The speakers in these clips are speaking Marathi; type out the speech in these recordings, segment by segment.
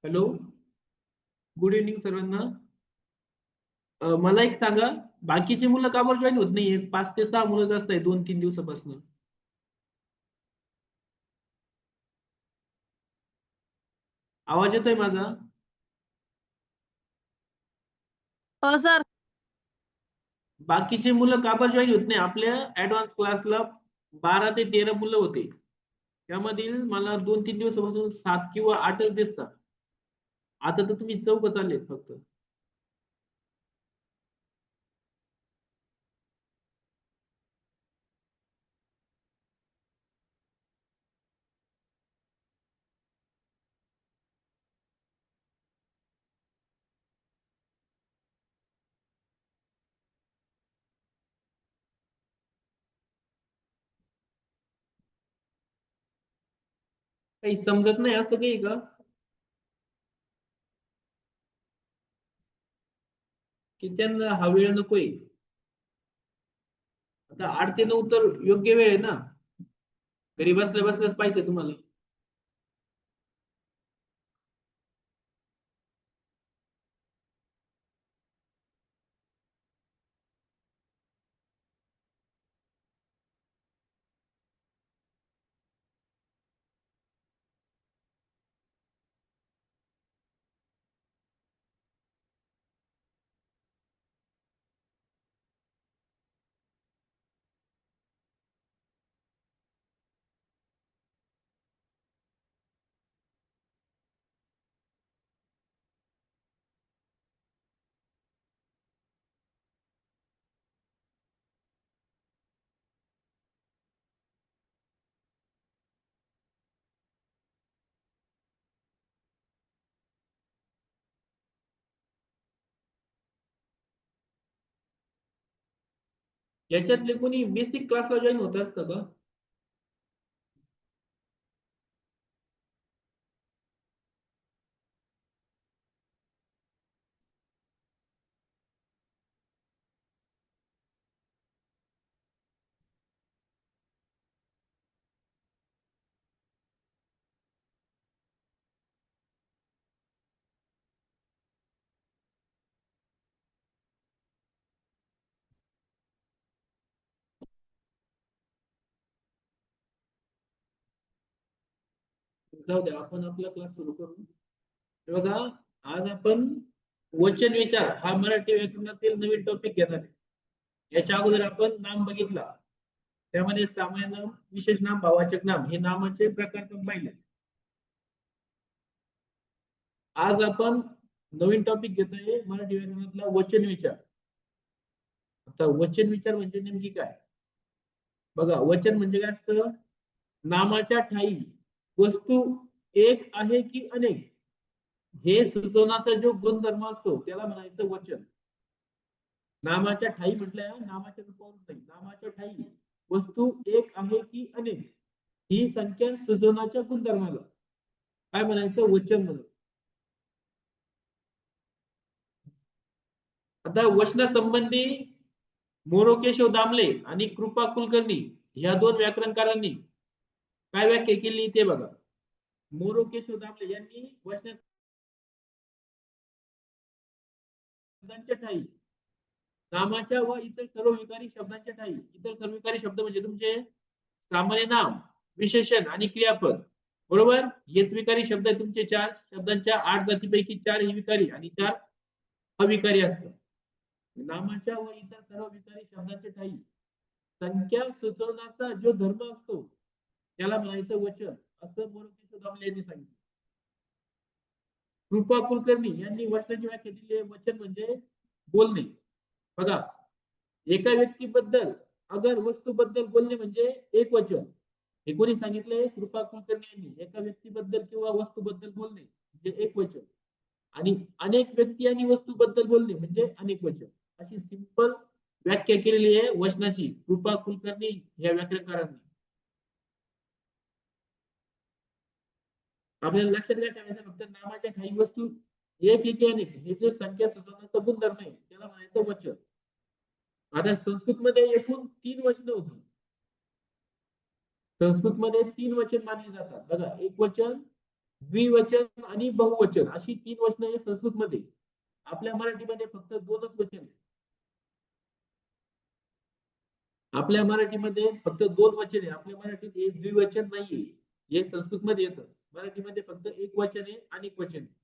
हॅलो, गुड इव्हनिंग सर्वांना. मला एक सांगा, बाकीची मुलं का बरं जॉईन होत नाहीये? 5 ते 6 मुलं जास्त आहे 2-3 दिवसापासून. आवाज येतोय माझा? हो सर. बाकीचे मुलं का बरं जॉईन होत नाही? आपल्या ऍडव्हान्स क्लासला 12 ते 13 मुलं होते, त्यामधील मला 2-3 दिवसापासून 7 किंवा 8च दिसतात. आता तर तुम्ही 4 चाललेत फक्त. काही समजत नाही असं काही का? की त्यांना हा वेळ नकोय? आता 8 ते 9 तर योग्य वेळ आहे ना, घरी बसल्या बसल्याच पाहिजे तुम्हाला. याच्यातले कोणी बेसिक क्लासला जॉईन होत असतं का? जाऊ द्या, आपण आपला क्लास सुरू करू. हे बघा, आज आपण वचन विचार हा मराठी व्याकरणातील नवीन टॉपिक घेणार आहे. याच्या अगोदर आपण नाम बघितला, त्यामध्ये सामान्य नाम, विशेष नाम, भाववाचक नाम हे नामाचे प्रकार पण पाहिले. आज आपण नवीन टॉपिक घेतोय मराठी व्याकरणातला वचन विचार. आता वचन विचार म्हणजे नेमकी काय? बघा, वचन म्हणजे काय असतं? नामाच्या ठायी वस्तू एक आहे की अनेक हे सुचवण्याचा जो गुणधर्म असतो त्याला म्हणायचं वचन. नामाच्या ठायी म्हटलं, नामाच्या रूपावर नाही, नामाच्या ठायी वस्तू एक आहे की अनेक ही संख्या सुचवण्याच्या गुणधर्माला काय म्हणायचं? वचन म्हणून. आता वचनासंबंधी मोरोकेशव दामले आणि कृपा कुलकर्णी या दोन व्याकरणकारांनी काय व्याख्या केली ते बघा. मोरोकेशव दामले यांनी वचना शब्दांच्या ठायी नामाच्या व इतर सर्व विकारी शब्दांच्या ठायी, इतर सर्व विकारी शब्द म्हणजे तुमचे सामान्य नाम, विशेषण आणि क्रियापद, बरोबर. हेच विकारी शब्द आहे तुमचे. 4 शब्दांच्या 8 जातीपैकी 4 ही विकारी आणि 4 अविकारी असतात. नामाच्या व इतर सर्व विकारी शब्दांच्या ठायी संख्या सुचवण्याचा जो धर्म असतो त्याला म्हणायचं वचन, असं मोरोकेशव दामले यांनी सांगितलं. कृपा कुलकर्णी यांनी वचनाची व्याख्या दिली आहे. वचन म्हणजे बोलणे. बघा, एका व्यक्तीबद्दल अगर वस्तूबद्दल बोलणे म्हणजे एक वचन. हे कोणी सांगितलंय? कृपा कुलकर्णी यांनी. एका व्यक्तीबद्दल किंवा वस्तूबद्दल बोलणे म्हणजे एक वचन आणि अनेक व्यक्ती आणि वस्तूबद्दल बोलणे म्हणजे अनेक वचन. अशी सिंपल व्याख्या केलेली आहे वचनाची कृपा कुलकर्णी या व्याकरणकारांनी. आपल्याला लक्षात घ्या ठेवायचं फक्त नामाच्या काही वस्तू एक एक अनेक हे जे संख्या सुचवण्याचा गुणधर्म आहे त्याला म्हणायचं वचन. आता संस्कृत मध्ये एकूण 3 वचन होती. संस्कृत मध्ये 3 वचन मानली जातात. बघा, एक वचन, द्विवचन आणि बहुवचन अशी 3 वचन आहे संस्कृत मध्ये. आपल्या मराठीमध्ये फक्त 2च वचन आहे. आपल्या मराठीमध्ये फक्त 2 वचन आहे. आपल्या मराठीत एक द्विवचन नाहीये. हे संस्कृत मध्ये येतं. मराठीमध्ये फक्त एक वचन आहे, अनेक वचन आहे.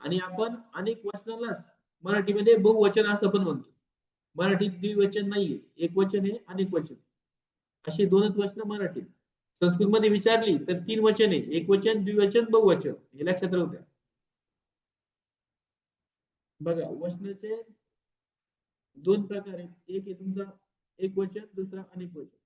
आणि आपण अनेक वचनालाच मराठीमध्ये बहुवचन असं पण म्हणतो. मराठीत द्विवचन नाहीये, एक वचन आहे, अनेक वचन. अशी 2च वचन मराठीत. संस्कृत मध्ये विचारली तर 3 वचन आहे, एक वचन, द्विवचन, बहुवचन. हे लक्षात राहू द्या. बघा, वचनाचे 2 प्रकार आहेत. एक आहे तुमचा एक वचन, दुसरा अनेक वचन.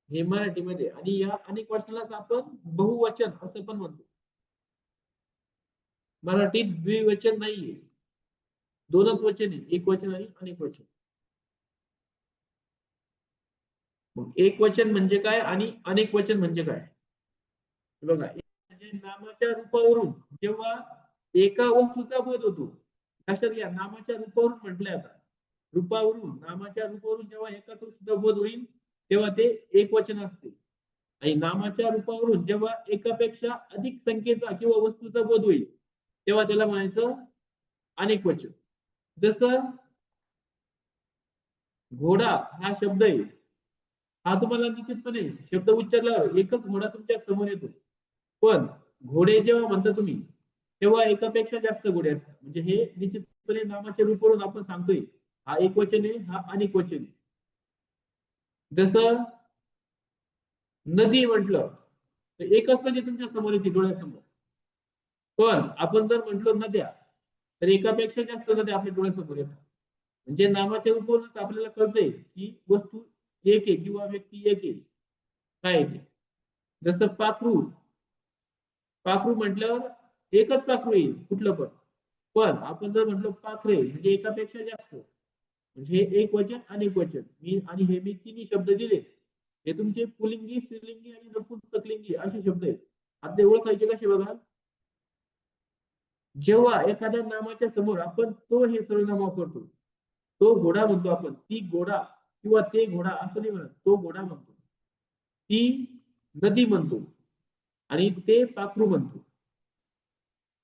हे मराठीमध्ये. आणि या अनेक वचनालाच आपण बहुवचन असं पण म्हणतो. मराठीत द्विवचन नाहीये, 2च वचन आहे, एक वचन आणि अनेक वचन. मग एक वचन म्हणजे काय आणि अनेक वचन म्हणजे काय? बघा, म्हणजे नामाच्या रूपावरून जेव्हा एका वस्तूचा बोध होतो. लक्षात घ्या, नामाच्या रूपावरून म्हटलंय. आता रूपावरून, नामाच्या रूपावरून जेव्हा एका वस्तूचा बोध होईल तेव्हा ते एक वचन असते. आणि नामाच्या रूपावरून जेव्हा एकापेक्षा अधिक संख्येचा किंवा वस्तूचा बोध होईल तेव्हा त्याला म्हणायचं अनेक वचन. जसं घोडा हा शब्द आहे, हा तुम्हाला निश्चितपणे शब्द उच्चारल्यावर एकच घोडा तुमच्या समोर येतो. पण घोडे जेव्हा म्हणता तुम्ही तेव्हा एकापेक्षा जास्त घोडे असतात. म्हणजे हे निश्चितपणे नामाच्या रूपावरून आपण सांगतोय हा एक वचन आहे, हा अनेक वचन आहे. जसं नदी म्हटलं तर एकच नदी तुमच्या समोर येते, डोळ्यासमोर. पण आपण जर म्हटलो नद्या तर एकापेक्षा जास्त नद्या आपल्या डोळ्यासमोर येतात. म्हणजे नामाच्या रूपावरून आपल्याला कळतंय की वस्तू एक आहे किंवा व्यक्ती एक आहे. काय आहे ते? जसं पाखरू. पाखरू म्हटल्यावर एकच पाखरू येईल कुठलं पण. पण आपण जर म्हटलो पाखरे म्हणजे एकापेक्षा जास्त, म्हणजे एक वचन अनेक वचन. मी तिन्ही शब्द दिले हे तुमचे पुलिंगी, स्त्रीलिंगी आणि नपुंसकलिंगी असे शब्द आहेत. आपले ओळखायचे कसे बघा, जेव्हा एखाद्या नामाच्या समोर आपण तो हे सर्वनाम वापरतो. तो घोडा म्हणतो आपण, ती घोडा किंवा ते घोडा असं नाही म्हणत, तो घोडा म्हणतो. ती नदी म्हणतो आणि ते पाखरू म्हणतो.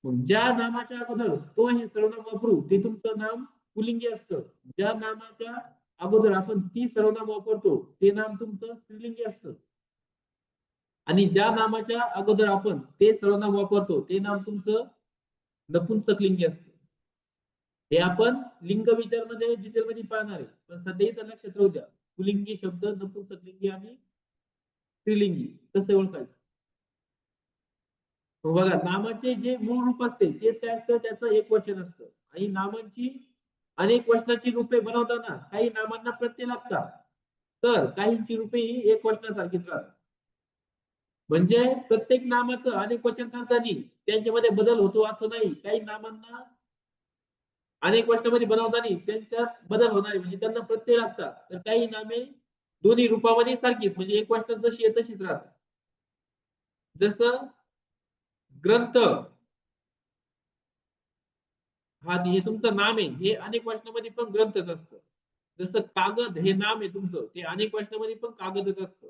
मग ज्या नामाच्या अगोदर तो हे सर्वनाम वापरू ते तुमचं नाम पुलिंगी असतं. ज्या नामाच्या अगोदर आपण ती सर्वनाम वापरतो ते नाम तुमचं स्त्रीलिंगी असतं. आणि ज्या नामाच्या अगोदर आपण ते सर्वनाम वापरतो ते नाम तुमचं नपुंसकलिंगी असतं. हे आपण लिंग विचार मध्ये डिटेल मध्ये पाहणार आहे. पण सध्या इथं लक्षात राहू द्या, पुलिंगी शब्द, नपुंसकलिंगी आणि स्त्रीलिंगी कसं ओळखायचं. बघा, नामाचे जे मूळ रूप असते तेच काय असतं, त्याचं एक वचन असतं. आणि नामांची अनेक वचनाची रूपे बनवताना काही नामांना प्रत्यय लागतात तर काहींची रूपे ही एक वचनासारखीच राहतात. म्हणजे प्रत्येक नामाचं अनेक वचन करताना त्यांच्यामध्ये बदल होतो असं नाही. काही नामांना अनेक वचनामध्ये बनवताना त्यांच्यात बदल होणार आहे, म्हणजे त्यांना प्रत्यय लागतात. तर काही नामे दोन्ही रूपामध्ये सारखीच, म्हणजे एक वचनात जशी आहे तशीच राहतात. जसं ग्रंथ हा हे तुमचं नाम आहे, हे अनेक वचनामध्ये पण ग्रंथच असतं. जसं कागद हे नाम आहे तुमचं, ते अनेक वचनामध्ये पण कागदच असतं.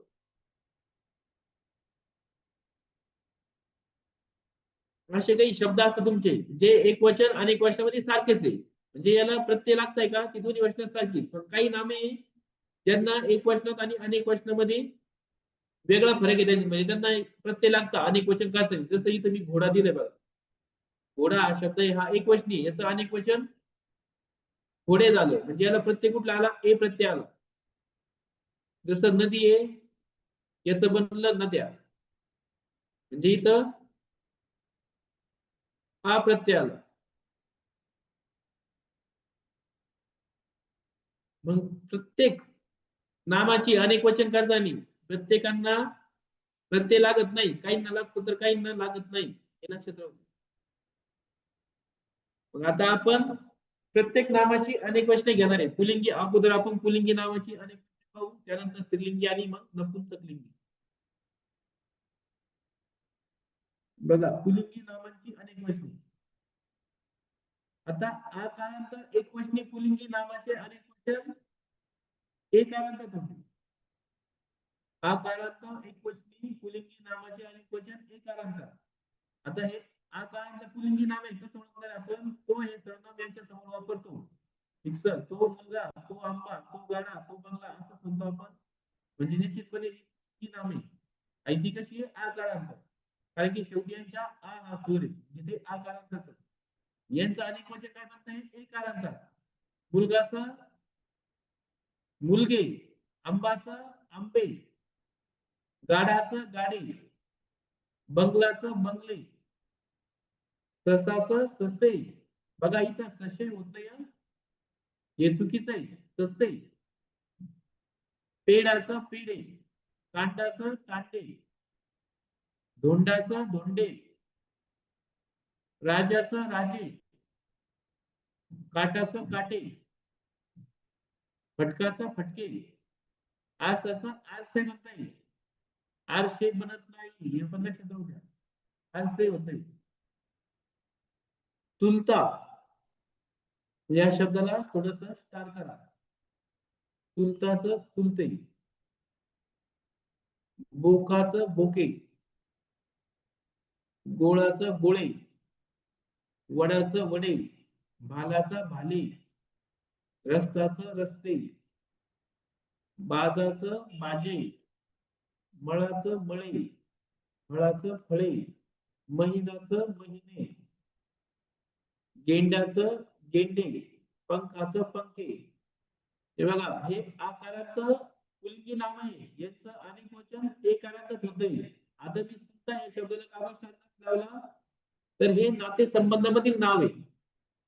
असे काही शब्द असतात तुमचे, जे एक वचन अनेक वचनामध्ये सारखेच आहे. म्हणजे याला प्रत्यय लागताय का? ती दोन्ही वचनं सारखीच. पण काही नामे ज्यांना एक वचनात आणि अनेक वचनामध्ये वेगळा फरक आहे त्यांची, म्हणजे त्यांना प्रत्यय लागतं अनेक वचन करताना. जसं इथं मी घोडा दिलंय बघा. घोडा हा शब्द आहे, हा एकवचनी आहे. याचं अनेक वचन घोडे झालं. म्हणजे याला प्रत्यय कुठला आला? ए प्रत्यय आला. जसं नदी आहे, याचं बनलं नद्या. म्हणजे इथं हा प्रत्यय आला. मग प्रत्येक नामाची अनेक वचन करताना प्रत्येकांना प्रत्यय लागत नाही. काहींना लागतो तर काहींना लागत नाही. हे लक्षात ठेवा. मग आता आपण प्रत्येक नामाची अनेक वचने घेणार आहे. पुल्लिंगी अगोदर आपण पुल्लिंगी नावाची अनेक वचने पाहू, त्यानंतर स्त्रीलिंगी आणि मग नपुंसकलिंगी. बघा पुल्लिंगी नामांची अनेक वचने. आता हा काळांतर एक वचनी पुल्लिंगी नामाचे अनेक वचन एक काळांतर होते. हा काळांतर एक वचनी पुल्लिंगी नामाचे अनेक वचन एक काळांतर. आता हे हा काळांतर पुल्लिंगी नाम आहे, कसं ओळखणार आपण? तो हे सर्वनाम यांच्या समोर वापरतो. ठीक सर, तो मुलगा, तो आंबा, तो गाडा, तो बंगला असं म्हणतो आपण. म्हणजे निश्चितपणे ही नामे आणि ती कशी आहे? आ काळांतर. कारण की शेवटी यांच्या आ हा सूर आहे, जिथे आ काळांतर. यांचं अनेक वचन काय म्हणता येईल? एक काळांतर. मुलगाचं मुलगे, आंबाचं आंबे, गाडाचं गाडे, बंगलाचं बंगले, ससाचं ससे. बघा इथं ससे होतंय, हे चुकीचं आहे. ससे. पेडाचं पेढे, कांडाचं कांडे, धोंडाचं धोंडे, राजाचं राजे, काटाचं काटे, फटकाचं फटके. आरसाचं आरसे म्हणता येईल. आरसे बनत नाही, हे पण लक्षात राहू द्या. आरसे होते. चुलता या शब्दाला थोडस स्टार करा. चुलताचं चुलते, बोकाचं बोके, गोळाचं गोळे, वडाचं वडे, भालाचा भाले, रस्ताचं रस्ते, बाजाचं बाजे, मळाचं मळे, फळाचं फळे, महिन्याचं महिने, गेंड्याचं गेंडे, पंखाचं पंखे. हे बघा, हे आकाराचं पुल्लिंगी नाम आहे. याचं अनेक वचन एकारातच होते. आता मी सुद्धा या शब्दाला कामा लावला, तर हे नातेसंबंधामधील नाव आहे.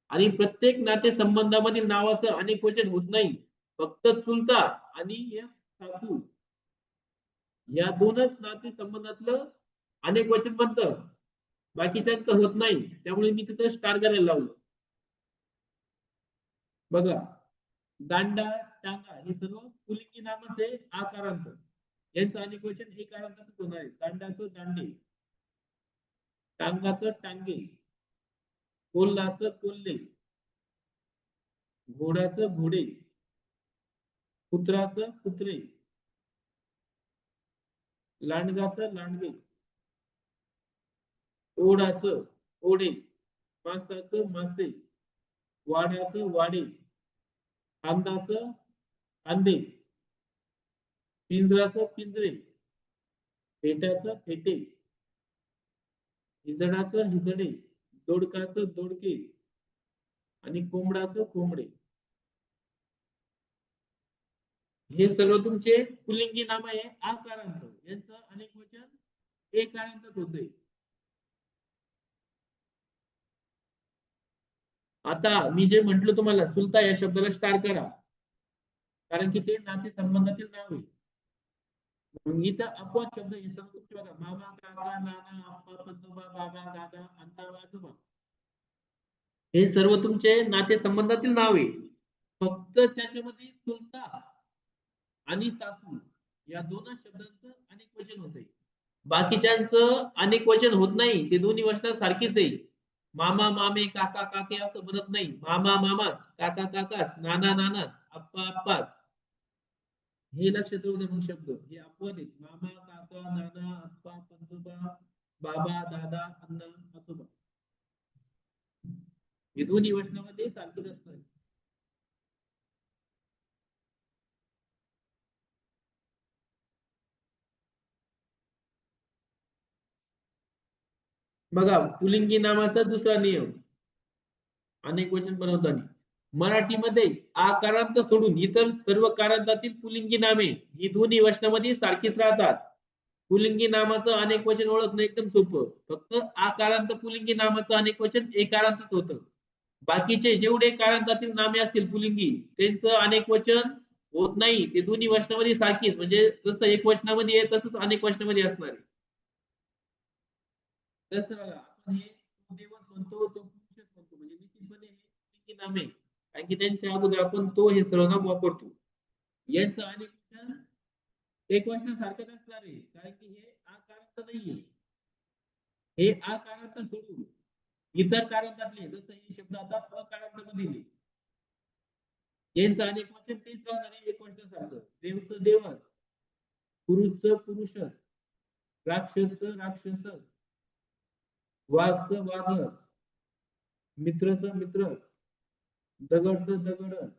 आणि प्रत्येक नातेसंबंधामधील नावाचं अनेक वचन होत नाही. फक्त चुलता आणि एक सासू या दोनच नातेसंबंधातलं अनेक वचन बनतं. बाकीच्यांचं होत नाही. त्यामुळे मी तिथं स्टार करायला लावलं. बघा, दांडा, टांगा हे सर्व पुल्लिंगी नामच आहे आकारांत. यांचं अनेक वचन एकारांतातच होणार आहे. दांडाचं दांडे, टांगाचं टांगे, कोल्हाचं कोल्हे, घोड्याचं घोडे, कुत्र्याचं कुत्रे, लांडगाचं लांडगे, ओढाचं ओढे, मासाचं मासे, वाड्याचं वाडे, कांदाचं कांदे, पिंजराचं पिंजरे, फेट्याचं फेटे, हिजडाचं हिजडे, दोडकाचं दोडके आणि कोंबडाचं कोंबडे. हे सर्व तुमचे पुल्लिंगी नाम आहे आकारांत. यांचं अनेक वचन एकारांतच होते. आता मी जे म्हंटल तुम्हाला, चुलता या शब्दाला स्टार करा, कारण की ते नाते संबंधातील नाव आहे. मग इथं अपवाद शब्द हे सर्व तुमचे बघा मामा काका नाना आप्पा पंजोबा बाबा दादा अण्णा आजोबा हे सर्व तुमचे नातेसंबंधातील नाव आहे. फक्त त्याच्यामध्ये चुलता आणि सासू या दोनच शब्दांचं अनेक वचन होते. बाकीच्यांचं अनेक वचन होत नाही. ते दोन्ही वचन सारखीच आहे. मामा मामे काका काके असं म्हणत नाही. मामा मामाच, काका काकाच, नाना नानाच, आप्पा आप्पाच. हे लक्षात येऊ द्या शब्द हे अपवाद आहेत. मामा काका नाना आप्पा पंजोबा बाबा दादा अण्णा आजोबा हे दोन्ही वचनामध्ये सारखेच असतात. बघा पुलिंगी नामाचा दुसरा नियम अनेक वचन बनवताना मराठीमध्ये आकारांत सोडून इतर सर्व कारांतातील पुलिंगी नामे ही दोन्ही वचनामध्ये सारखीच राहतात. पुलिंगी नामाचं अनेक वचन ओळखणं एकदम सोपं. फक्त आकारांत पुलिंगी नामाचं अनेक वचन एकारांतच होतं. बाकीचे जेवढे कारांतातील नामे असतील पुलिंगी त्यांचं अनेक वचन होत नाही. ते दोन्ही वचनामध्ये सारखीच म्हणजे जसं एक वचनामध्ये आहे तसंच अनेक वचनामध्ये असणार आहे. तसं बघा आपण हे तो देवच म्हणतो तो पुरुषच म्हणतो म्हणजे निश्चितपणे हे पुलिंगी नामे कारण की त्यांच्या अगोदर आपण तो हे सर्वनाम वापरतो. यांचं अनेक वचन एक वचनासारखंच असणार आहे कारण की हे आकारांत नाहीये. हे आकारांत सोडून इतर कारांतातले जसं हे शब्द आता अकारांतामध्ये यांचं अनेक वचन तेच राहणार आहे एक वचनासारखं. देवचं देवच, पुरुषचं पुरुषच, राक्षसचं राक्षसच, वाघचं वाघच, मित्रचं मित्रच, दगडचं दगडच,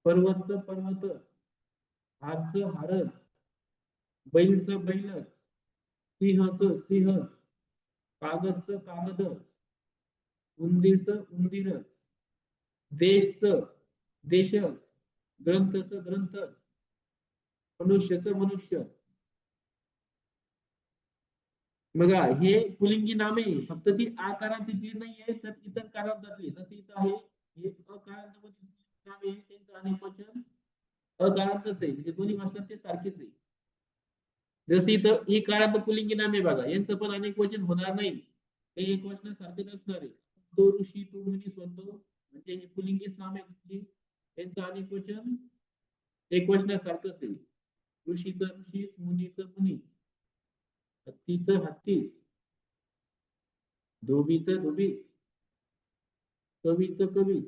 पर्वतचं पर्वतच, हारचं हारच, बैलचं बैलच, सिंहाचं सिंहच, कागदचं कागदच, उंदीरचं उंदीरच, देशचं देशच, ग्रंथचं ग्रंथच, मनुष्यचं मनुष्य. बघा हे पुलिंगी नामे फक्त ती आकारांतली नाहीये तर इतर कारांतातली जसे इथं आहे हे अकारांतामधील नामे त्यांचं अनेक वचन अकारांतच आहे म्हणजे दोन्ही वचनात ते सारखेच आहे. जसे इथं ही कारांत पुलिंगी नामे बघा यांचं पण अनेक वचन होणार नाही. हे एक वचनासारखेच असणार आहे. तो ऋषी तो मुनी म्हणतो म्हणजे हे पुलिंगीच नाम आहे तुमची त्यांचं अनेक वचन एक वचनासारखंच आहे. ऋषीचं ऋषीच मुनीचं मुनीच, हत्तीचं हत्तीच, धोबीचं धोबीच, कवीचं कवीच,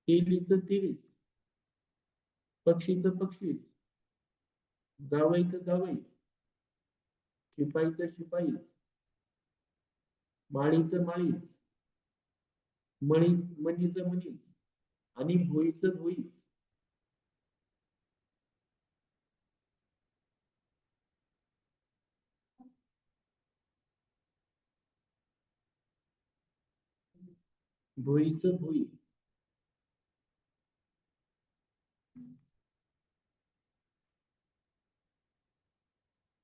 तेलीचं तेलीच, पक्षीचं पक्षीच, जावईचं जावईच, शिपाईचं शिपाईच, माळीचं माळीच, मणीचं मणीच आणि भोईचं भोईच. भोईचं भोई.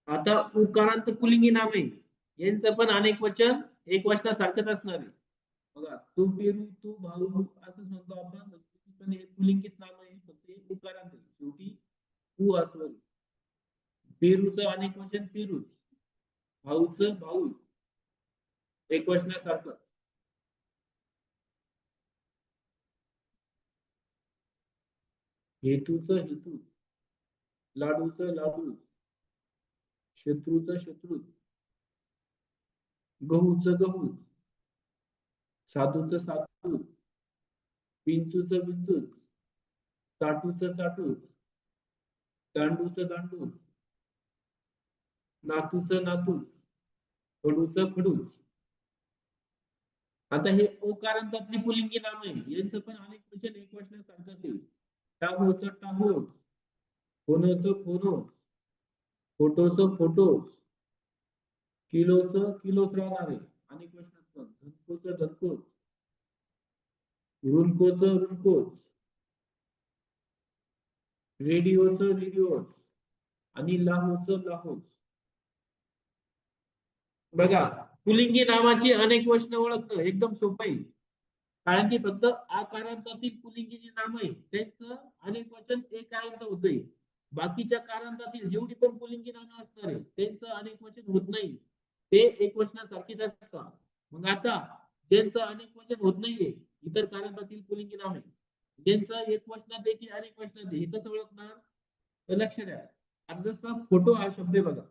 आता उकारांत पुलिंगी नामे यांचं पण अनेक वचन एक वचनासारखंच असणार आहे. बघा तू पेरू तू भाऊ असं म्हणतो आपण पण हे पुलिंगीच नाम आहे फक्त हे उकारांत आहे. शेवटी तू असलं. पेरूचं अनेक वचन पेरूच, भाऊचं भाऊ एक वचनासारखं. हेतूचं हेतू, लाडूचं लाडू, शत्रूचं शत्रू, गहूचं गहू, साधूचं साधू, विंचूचं विंचूच, चाटूचं चाटूच, दांडूचं दांडूच, नातूचं नातूच, खडूचं खडूच. आता हे ओकारांतातली पुलिंगी नाम आहे यांचं पण अनेक वचन एक वचनासारखं असेल. टाहोचं टाहोच, फोनोचं फोनोच, फोटोचं फोटोच, किलोचं किलोच राहणार आहे अनेक वचनात पण धनकोचं धनकोच, रुणकोचं रुणकोच, रेडिओचं रेडिओच आणि लाहोचं लाहोच. बघा पुलिंगी नामाची अनेक वचनं ओळखणं एकदम सोपं आहे. कारण की फक्त आकारांतातील पुलिंगी जी नाम आहे त्यांचं अनेक वचन एकारांत होतंय. बाकीच्या कारांतातील जेवढी पण पुल्लिंगी नामे असणार आहे त्यांचं अनेक वचन होत नाही, ते एक वचनासारखीच असतात. मग आता ज्यांचं अनेक वचन होत नाहीये इतर कारांतातील पुल्लिंगी नामे, ज्यांचं एक वचनात आहे की अनेक वचनात आहे, हे कसं ओळखणार? तर लक्ष द्या. आता जसं फोटो हा शब्द आहे बघा,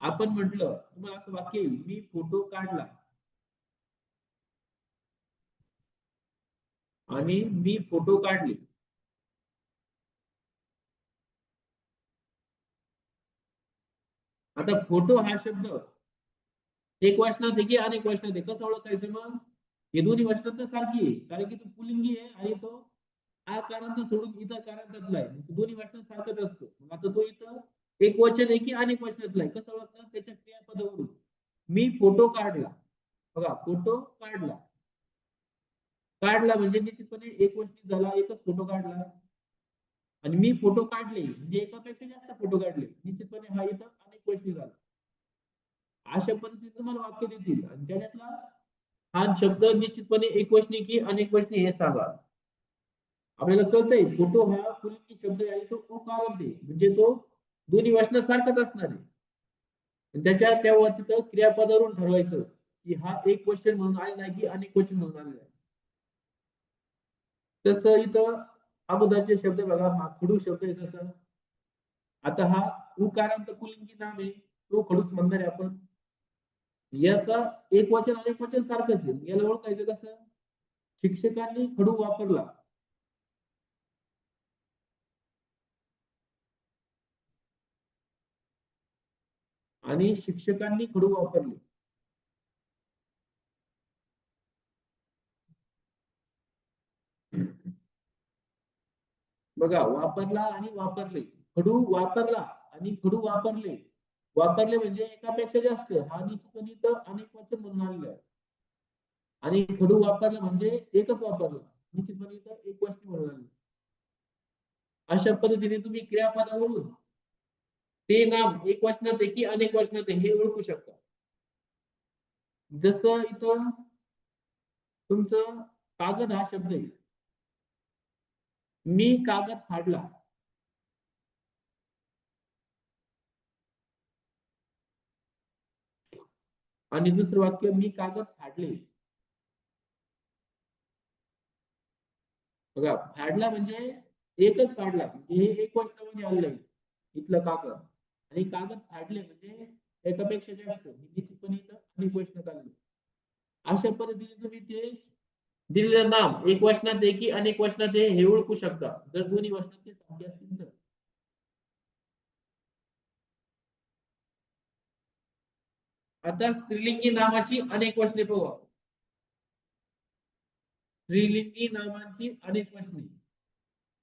आपण म्हटलं तुम्हाला असं वाक्य येईल, मी फोटो काढला आणि मी फोटो काढले. आता फोटो हा शब्द एक वचनात आहे की अनेक वचनात आहे, कसं ओळखायचं मग? हे दोन्ही वचनात तर सारखी आहे, कारण की तो पुल्लिंगी आहे आणि तो आ कारांत सोडून इतर कारांतातला आहे, दोन्ही वचनात सारखंच असतं. मग आता तो इथं एक वचन आहे की अनेक वचनातला आहे, कसं ओळखणार? त्याच्या क्रियापदावरून. मी फोटो काढला, बघा फोटो काढला, काढला म्हणजे निश्चितपणे एक वचनी झाला, एकच फोटो काढला. आणि मी फोटो काढले म्हणजे एकापेक्षा जास्त फोटो काढले, निश्चितपणे हा इथं अनेक वचनी झाला. अशा पद्धतीने तुम्हाला वाक्य देतील आणि त्याच्यातला हा शब्द निश्चितपणे एकवचनी की अनेक वचनी हे सांगा. आपल्याला कळतंय फोटो हा पुल्लिंगी शब्द आहे आणि तो उकारांत आहे, म्हणजे तो दोन्ही वचनासारखाच असणार आहे. आणि त्याच्या तेव्हा तिथं क्रियापदावरून ठरवायचं की हा एक क्वेश्चन म्हणून आलेला आहे की अनेक क्वेश्चन म्हणून आलेला आहे. तसं इथं अगोदरचे शब्द बघा, हा खडू शब्द आहे. तसं आता हा उकारांत पुल्लिंगी नाम आहे, तो खडूच म्हणणार आहे आपण. याचा एक वचन अनेक वचन सारखंच आहे, याला ओळखायचं कसं? शिक्षकांनी खडू वापरला. आणि शिक्षकांनी खडू वापरले. बघा वापरला आणि वापरले, खडू वापरला आणि खडू वापरले. वापरले म्हणजे एकापेक्षा जास्त, हा निश्चितपणे इथं अनेक वचन म्हणून आलेलं आहे. आणि खडू वापरला म्हणजे एकच वापरला, निश्चितपणे इथं एक वचनी म्हणून आलेलं. अशा पद्धतीने तुम्ही क्रियापदावरून ते नाम एक वचनात आहे की अनेक वचनात आहे हे ओळखू शकता. जसं इथं तुमचं कागद हा शब्द आहे, मी कागद फाडला. आणि दुसरं वाक्य मी कागद फाडले. बघा फाडला म्हणजे एकच फाडला, म्हणजे हे एक वचनामध्ये आलेलं आहे इथलं कागद. आणि कागद फाडले म्हणजे एकापेक्षा जास्त, निश्चितपणे इथं अनेक वचनात आले. अशा पद्धतीने तुम्ही ते दिलेलं नाम एक वचनात आहे की अनेक वचनात आहे हे ओळखू शकता, जर दोन्ही वचनात ते सारखे असतील तर. आता स्त्रीलिंगी नामाची अनेक वचने पाहू आपण. स्त्रीलिंगी नामांची अनेक वचने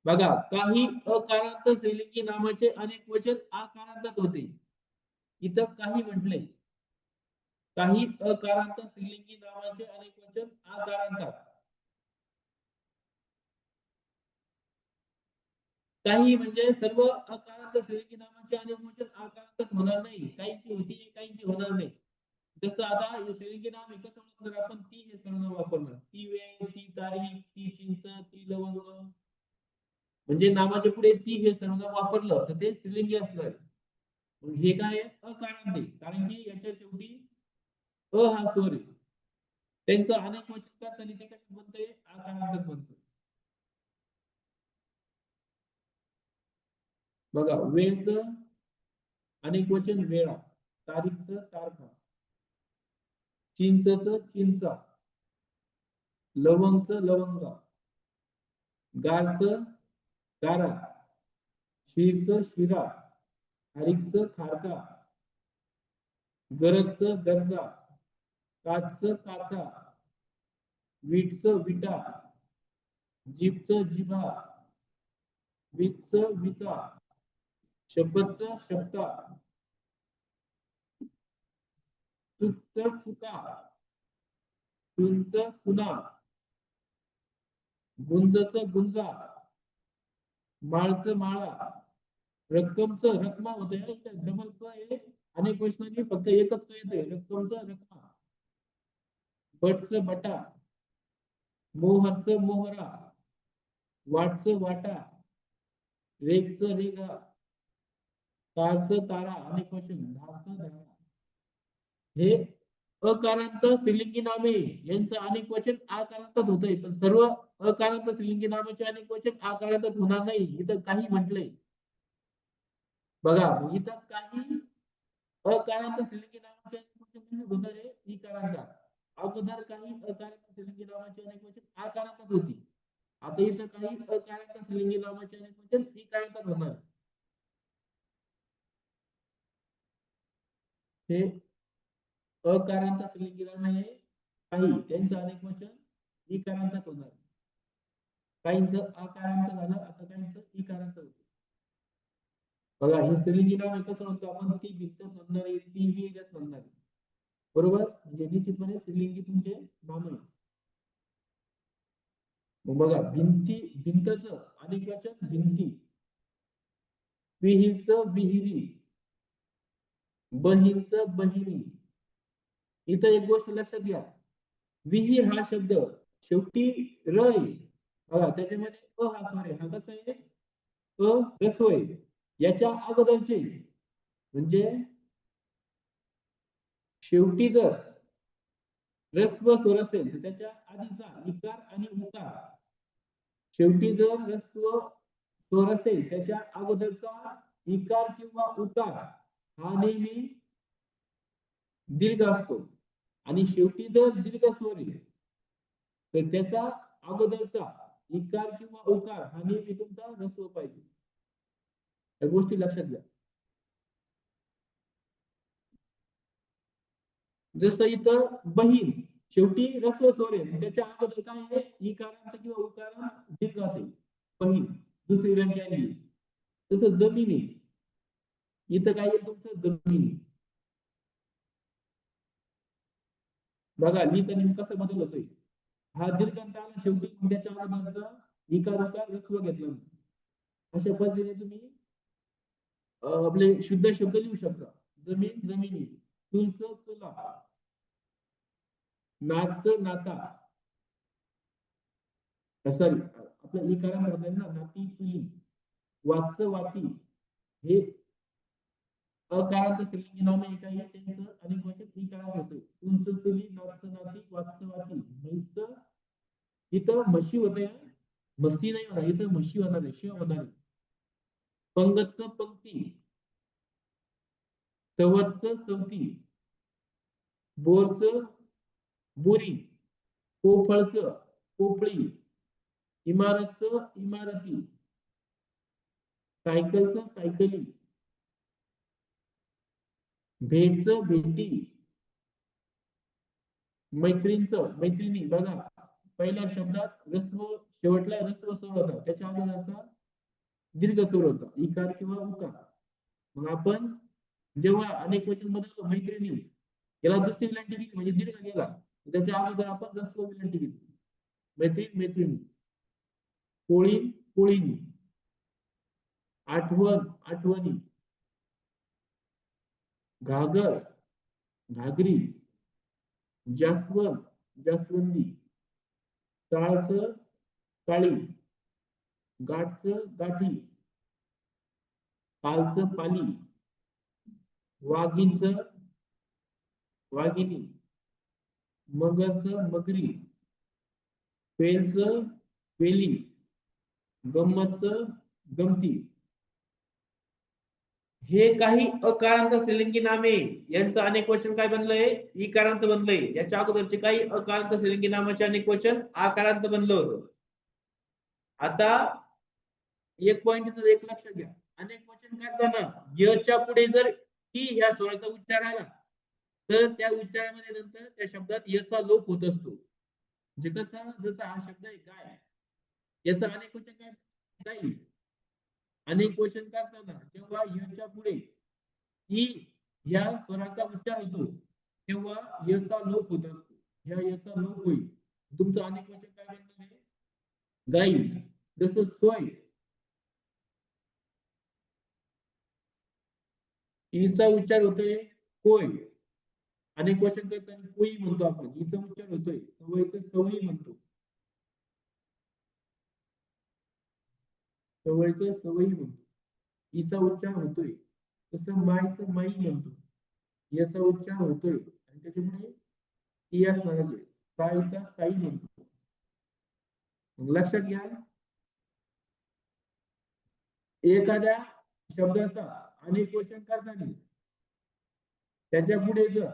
बघा, काही अकारांत स्त्रीलिंगी नामाचे अनेक वचन आकारांतात होते. इथं काही म्हटले, काही अकारांत स्त्रीलिंगी नामाचे अनेक वचन आकारांतात. काही म्हणजे सर्व अकारांत स्त्रीलिंगी नामाचे अनेक वचन आकारांतात होणार नाही, काहींची होती काहींची होणार नाही. जसं आता हे स्त्रीलिंगी नाम आहे, कसं ओळखणार आपण? ती हे सर्वनाम वापरणार, ती वेळ, ती तारीख, ती चिंच, ती लवंग. म्हणजे नामाच्या पुढे ती हे सर्वनाम वापरलं तर ते स्त्रीलिंगी असणार. मग हे काय आहे? अकारांत आहे, कारण की याच्या शेवटी अ हा स्वर आहे. त्यांचं अनेक वचन करताना ते कशात बनतंय? आकारांतात बनतं. बघा वेळचं अनेक वचन वेळा, तारीखचं तारखा, चिंचचं चिंचा, लवंगचं लवंगा, गारचं गारा, शिरचं शिरा, खारीकचं खारका, गरजचं गरजा, काचचं काचा, वीटचं विटा, जीभचं जिभा, वीजचं विचा, शपथचं शपथा, चुकचं चुका, सुनचं सुना, गुंजचं गुंजा, माळचं माळा, रक्कमचं रकमा होतंय, डबल क आहे. अनेक वचनांनी फक्त एकच क येतंय, रक्कमचं रकमा. बटचं बटा, मोहरचं मोहरा, वाटचं वाटा, रेगचं रेगा, तारचं तारा अनेक वचन, धाचं धारा. हे अकारांत स्त्रीलिंगी नामे यांचं अनेक वचन आकारांतात होतंय, पण सर्व अकारांत स्त्रीलिंगी नामाचे अनेक वचन आकारांतात होणार नाही. इथं काही म्हटलंय बघा, इथं काही अकारांत स्त्रीलिंगी नामाचे अनेक वचन होणार आहे इकारांतात. अगोदर काही अकारांत स्त्रीलिंगी नामाचे अनेक वचन आकारांतात होती. आता इथं काही अकारांत स्त्रीलिंगी नामाचे अनेक वचन इकारांतात होणार. हे अकारांत स्त्रीलिंगी नाम आहे काही, त्यांचं अनेक वचन इकारांतात होणार. काहींचं अकारांत झालं, आता काहींचं इकारांत होतं. बघा, हे स्त्रीलिंगी नाम कसं म्हणतो आपण, ती भिंत म्हणणारी, ती विहीरच म्हणणारी. बरोबर, म्हणजे निश्चितपणे स्त्रीलिंगी तुमचे नाम आहे. मग बघा, भिंती भिंतचं अनेक वचन भिंती, विहीरचं विहिरी, बहीणचं बहिणी. इथं एक गोष्ट लक्षात घ्या, विहीर हा शब्द शेवटी र आहे बघा, त्याच्यामध्ये अ हा स्वर आहे. हा कसा आहे, अ रस्व आहे. याच्या अगोदरचे म्हणजे शेवटी जर रस्व स्वर असेल तर त्याच्या आधीचा इकार आणि उकार, शेवटी जर रस्व स्वर असेल त्याच्या अगोदरचा इकार किंवा उकार हा नेहमी दीर्घ असतो, आणि शेवटी जर दीर्घ स्वर आहे तर त्याच्या अगोदरचा इकार किंवा उकार हा नेहमी तुमचा रस्व पाहिजे. या गोष्टी लक्षात घ्या. जसं इथं बहीण शेवटी रस्व स्वर आहे, त्याच्या अगोदर काय आहे, इकारांत किंवा उकारांत दीर्घ असेल बहीण, दुसरी रंगी आली. तसं जमिनी, इथं काय आहे तुमचं जमिनी. बघा, लिहिताना कसं बदल होतोय, हा दीर्घांत आला शेवटी, त्याच्या अगोदरचा इकार उकार रस्व घेतला. अशा पद्धतीने तुम्ही आपले शुद्ध शब्द लिहू शकता. जमीन जमिनी, चुलचं चुला, नाचं नाता, सॉरी आपलं इकारा म्हणतात ना, नाती चुली, वाचं वाती. हे अकारांत स्त्रीलिंगी नाम एक आहे, त्यांचं अनेक वचन इकारात होते. चुलचं चुली, नाचं नाती, वाचं वाती. म्हैसचं इथं म्हशी होते, मस्ती नाही होणार, इथं म्हशी होणार आहे, शिव होणार आहे. पंगतचं पंक्ती, चवतचं चौथी, बोरचं बोरी, कोफळचं पोपळी, इमारतचं इमारती, सायकलचं सायकली, भेटचं भेटी, मैत्रीणचं मैत्रिणी. बघा, पहिल्या शब्दात रस्व, शेवटला रस्व स्वर होता, त्याच्या अगोदरचा दीर्घ स्वर होता, इकार किंवा उकार. मग आपण जेव्हा अनेक वचन बदलतो मैत्रिणी, याला दुसरी विलांटी दिली म्हणजे दीर्घ गेला, त्याच्या अगोदर आपण रस्व विलांटी दिली, मैत्रीण मैत्रिणी, कोळी कोळीनी, आठवण आठवणी, घागर घागरी, जास्वंद जास्वंदी, काळचं काळी, गाठचं गाठी, पालचं पाली, वाघींचं वाघिणी, मगरचं मगरी, पेलचं पेली, गंमतचं गमती. हे काही अकारांत स्त्रीलिंगी नामे यांचं अनेक वचन काय बनलंय, इकारांत बनलंय. याच्या अगोदरचे काही अकारांत स्त्रीलिंगी नामाचे अनेक वचन आकारांत बनलं होतं. आता एक पॉइंट एक लक्षात घ्या, अनेक वचन करताना यच्या पुढे जर ई या स्वराचा उच्चार आला तर त्या उच्चारामध्ये नंतर त्या शब्दात यचा लोप होत असतो. म्हणजे कसा, जसा हा शब्द आहे गाय, याचा अनेक वचन काय गाई. अनेक वचन करताना जेव्हा यच्या पुढे ई या स्वराचा उच्चार होतो तेव्हा यचा लोप होत असतो. या यचा लोप होईल, तुमचं अनेक वचन काय बनणार आहे, गाई. जसं सोय, ईचा उच्चार होतोय कोय, अनेक वचन करताना कोई म्हणतो आपण, ईचा उच्चार होतोय सवयीचं सवयी म्हणतो. सवयचं सवयी म्हणतो. ईचा उच्चार होतोय. तसं मायचं माई म्हणतो. याचा उच्चार होतोय आणि त्याच्यामुळे ई असणार आहे. साईचा साई म्हणतो. मग लक्षात घ्या, एखाद्या शब्दाचा अनेक क्वेश्चन करताना त्याच्या पुढे जर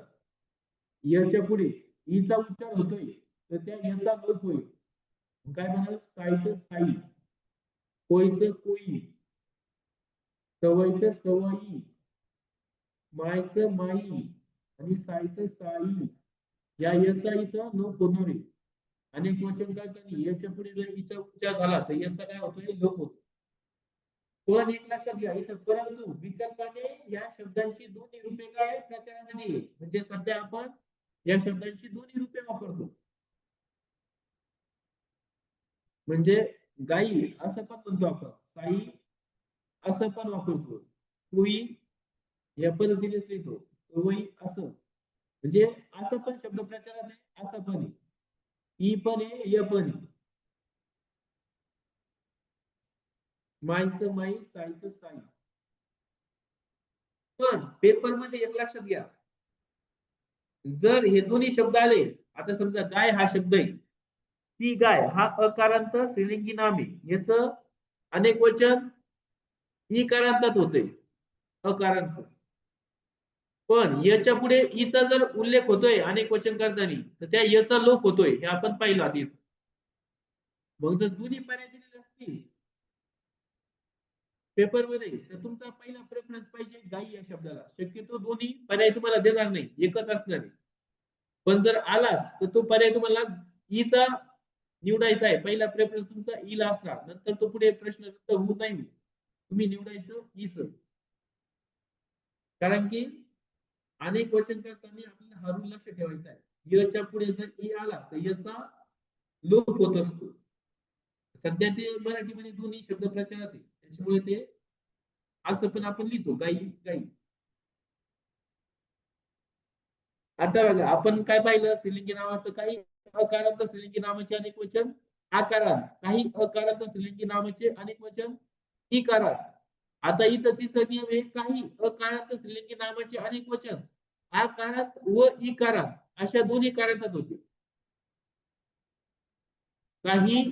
याच्या पुढे ईचा उच्चार होतोय तर त्या याचा लोप होईल. काय म्हणाल? साईचं साई, कोईचं कोई, सवयचं सवयी, मायचं माई आणि साईचं साई. या याचा इथं लोप होणार आहे. अनेक क्वेश्चन करताना याच्या पुढे जर ईचा उच्चार झाला तर याचा काय होतोय? लोप होतो. पण एक लक्षात घ्या, इथं परंतु विकल्पाने या शब्दांची दोन्ही रूपे काय प्रचारामध्ये आहे. म्हणजे सध्या आपण या शब्दांची दोन्ही रूपे वापरतो. म्हणजे गाई असं पण म्हणतो आपण, साई असं पण वापरतो, कोई या पद्धतीनेच लिहितो, सवयी असं. म्हणजे असं पण शब्द प्रचारात आहे, असं पण आहे, ई पण आहे, य पण आहे. माईचं माई, साईचं साई. पण पेपर मध्ये एक लक्षात घ्या, जर हे दोन्ही शब्द आले, आता समजा गाय हा शब्द आहे, ती गाय हा अकारांत स्त्रीलिंगी नाम आहे, याच अनेक वचन ई कारांतात होते, अकारांत. पण याच्या पुढे ईचा जर उल्लेख होतोय अनेक वचन करताना तर त्या याचा लोप होतोय, हे आपण पाहिलं आधी. मग जर दोन्ही पर्याय दिलेले असतील पेपर मध्ये तर तुमचा पहिला प्रेफरन्स पाहिजे गाई या शब्दाला. शक्यतो दोन्ही पर्याय तुम्हाला देणार नाही, एकच असणार आहे. पण जर आलाच तर तो पर्याय तुम्हाला ईचा निवडायचा आहे. पहिला प्रेफरन्स तुमचा ईला असणार, नंतर तो पुढे प्रश्न होऊ नाही, तुम्ही निवडायचं ईच. कारण की अनेक क्वेश्चन करताना आपल्याला हरून लक्ष ठेवायचं आहे, यच्या पुढे जर ई आला तर याचा लोप होत असतो. सध्या ते मराठीमध्ये दोन्ही शब्द प्रचारात आहे, त्याच्यामुळे ते असं पण आपण लिहितो, गाई गाई. आता बघा, आपण काय पाहिलं, स्त्रीलिंगी नावाचं काही अकारांत स्त्रीलिंगी नामाचे अनेक वचन आकारांत, काही अकारांत स्त्रीलिंगी नामाचे अनेक वचन इकारांत. आता इथं तिसरा नियम आहे, काही अकारांत स्त्रीलिंगी नामाचे अनेक वचन आकारांत व इकारांत अशा दोन्ही कारांतात होते. काही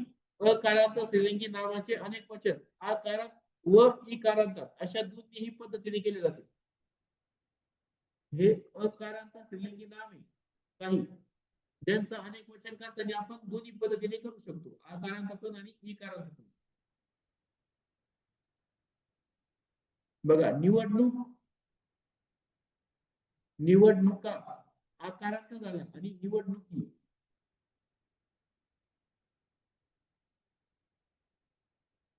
अकारांत स्त्रीलिंगी नामाचे अनेक वचन आकारांत व इकारांतात अशा दोन्ही पद्धतीने केले जाते. हे अकारांत स्त्रीलिंगी नाम आहे काही, ज्यांचं अनेक वचन करताना आपण दोन्ही पद्धतीने करू शकतो, आकारांत पण आणि इकारांत पण. बघा, निवडणूक, निवडणुका आकारांत झाला आणि निवडणुकी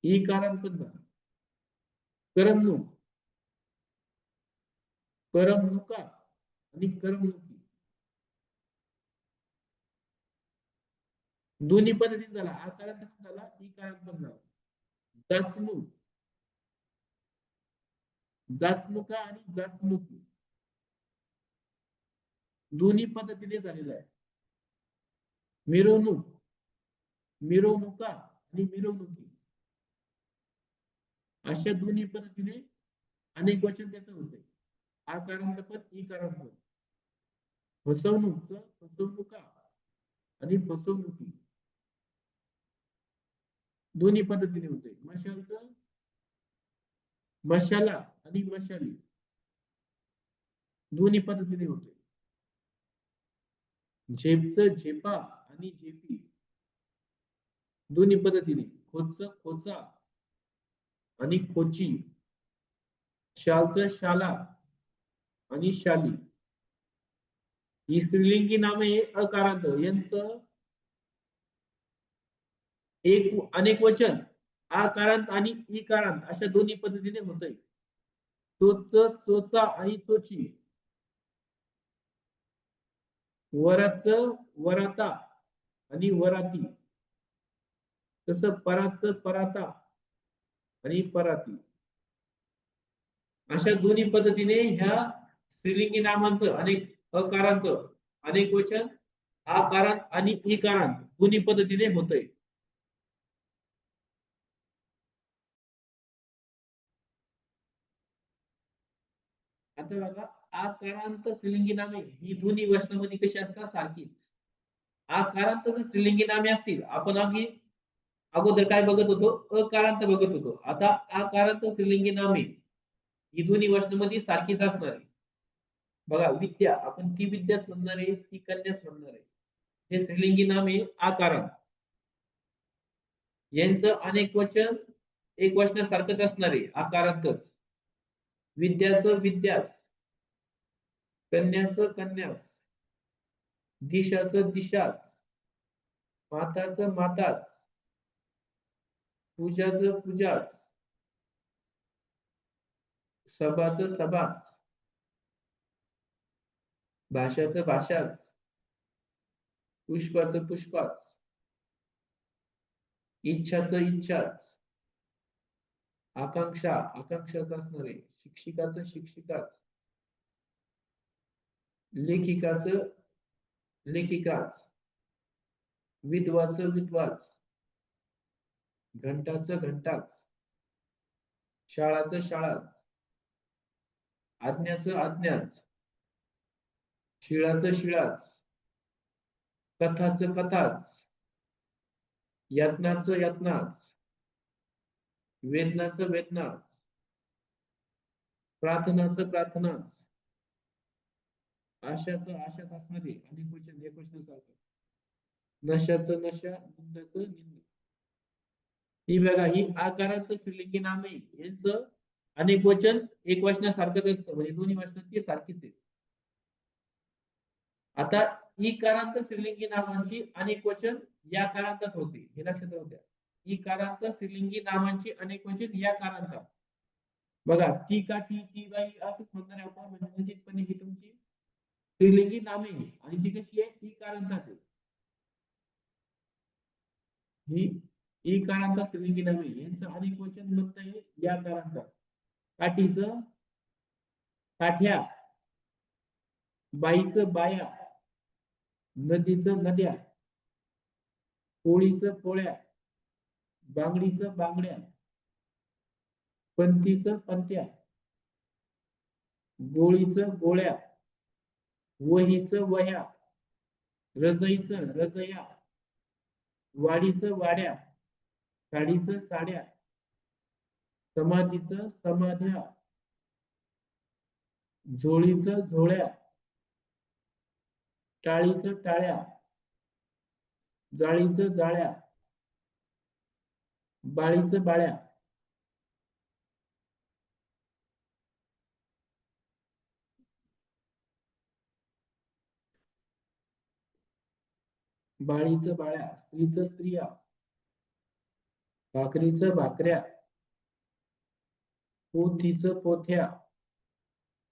इकारांत पण झाला. करमणूक, करमणुका आणि करमणुकी दोन्ही पद्धतीने झाला, आकारांत पण झाला, इकारांत पण झाला. जाचणूक, जाचणुका आणि जाचणुकी दोन्ही पद्धतीने झालेला आहे. मिरवणूक, मिरवणुका आणि मिरवणुकी अशा दोन्ही पद्धतीने अनेक वचन त्याचं होते, आकारांत पण इकारांत पण. फसवणूक, फसवणुका आणि फसवणुकी दोन्ही पद्धतीने होते. मशालचं मशाला आणि मशाली दोन्ही पद्धतीने होते. झेपचं झेपा आणि झेपी दोन्ही पद्धतीने. खोचं खोचा आणि खोची, शालचं शाला आणि शाली. ही स्त्रीलिंगी नामे अकारांत, यांचं एक अनेक वचन आकारांत आणि इकारांत अशा दोन्ही पद्धतीने होतंय. चोच चोचा आणि चोची, वराच वराता आणि वराती, तसं पराच पराता आणि पराती अशा दोन्ही पद्धतीने ह्या स्त्रीलिंगी नामांचं अनेक अकारांत अनेक वचन आकारांत आणि इकारांत दोन्ही पद्धतीने होतंय. आता बघा आकारांत स्त्रीलिंगी नामे ही दोन्ही वचनामध्ये कशी असतात सारखीच. आकारांत जर स्त्रीलिंगी नामे असतील आपण अगोदर काय बघत होतो अकारांत बघत होतो. आता आकारांत स्त्रीलिंगी नामे ही दोन्ही वचनामध्ये सारखीच असणार आहे. बघा विद्या आपण ती विद्याच म्हणणार आहे ती कन्याच म्हणणार आहे. हे स्त्रीलिंगी नामे आकारांत यांचं अनेक वचन एक वचनासारखंच असणार आहे आकारांतच. विद्याचं विद्याच, कन्याचं कन्याच, दिशाचं दिशाच, माताचं माताच, पूजाचं पूजाच, सभाचं सभाच, भाषाचं भाषाच, पुष्पाचं पुष्पाच, इच्छाचं इच्छाच, आकांक्षा आकांक्षाच असणार आहे, शिक्षिकाचं शिक्षिकाच, लेखिकाचं लेखिकाच, विधवाचं विधवाच, घंटाचं घंटाच, शाळाचं शाळाच, आज्ञाचं आज्ञाच, शिळाचं शिळाच, कथाचं कथाच, यातनाचं यातनाच, वेदनाचं वेदनाच, प्रार्थनाचं प्रार्थनाच, आशाचं आशाच असणारे अनेक वचन एक वचनासारखं, नशाचं नशा, निंदाचं निंद. ही बघा ही आकारांत स्त्रीलिंगी नामे यांचं अनेक वचन एक वचनासारखंच असतं म्हणजे दोन्ही वचनात ती सारखीच आहे. आता इकारांत स्त्रीलिंगी नामांची अनेक वचन या कारांतात होते हे लक्षात राहू द्या. इकारांत स्त्रीलिंगी नामांची अनेक वचन या कारांतात. बघा ती काठी ती बाई असंच म्हणणार आहे आपण म्हणजे निश्चितपणे ही तुमची स्त्रीलिंगी नामे आणि ती कशी आहे इकारांतात आहे. ही इकारांत स्त्रीलिंगी नामे यांचं अनेक वचन म्हणता येईल या कारांतात. काठीचं काठ्या, बाईचं बाया, नदीचं नद्या, पोळीचं पोळ्या, बांगडीचं बांगड्या, पंथीचं पंत्या, गोळीचं गोळ्या, वहीचं वह्या, रजईचं रजया, वाडीचं वाड्या, साडीचं साड्या, समाधीचं समाध्या, झोळीचं झोळ्या, टाळीचं टाळ्या, जाळीचं जाळ्या, बाळीचं बाळ्या. बाळीचं बाळ्या, स्त्रीचं स्त्रिया, भाकरीचं भाकऱ्या, पोथीचं पोथ्या,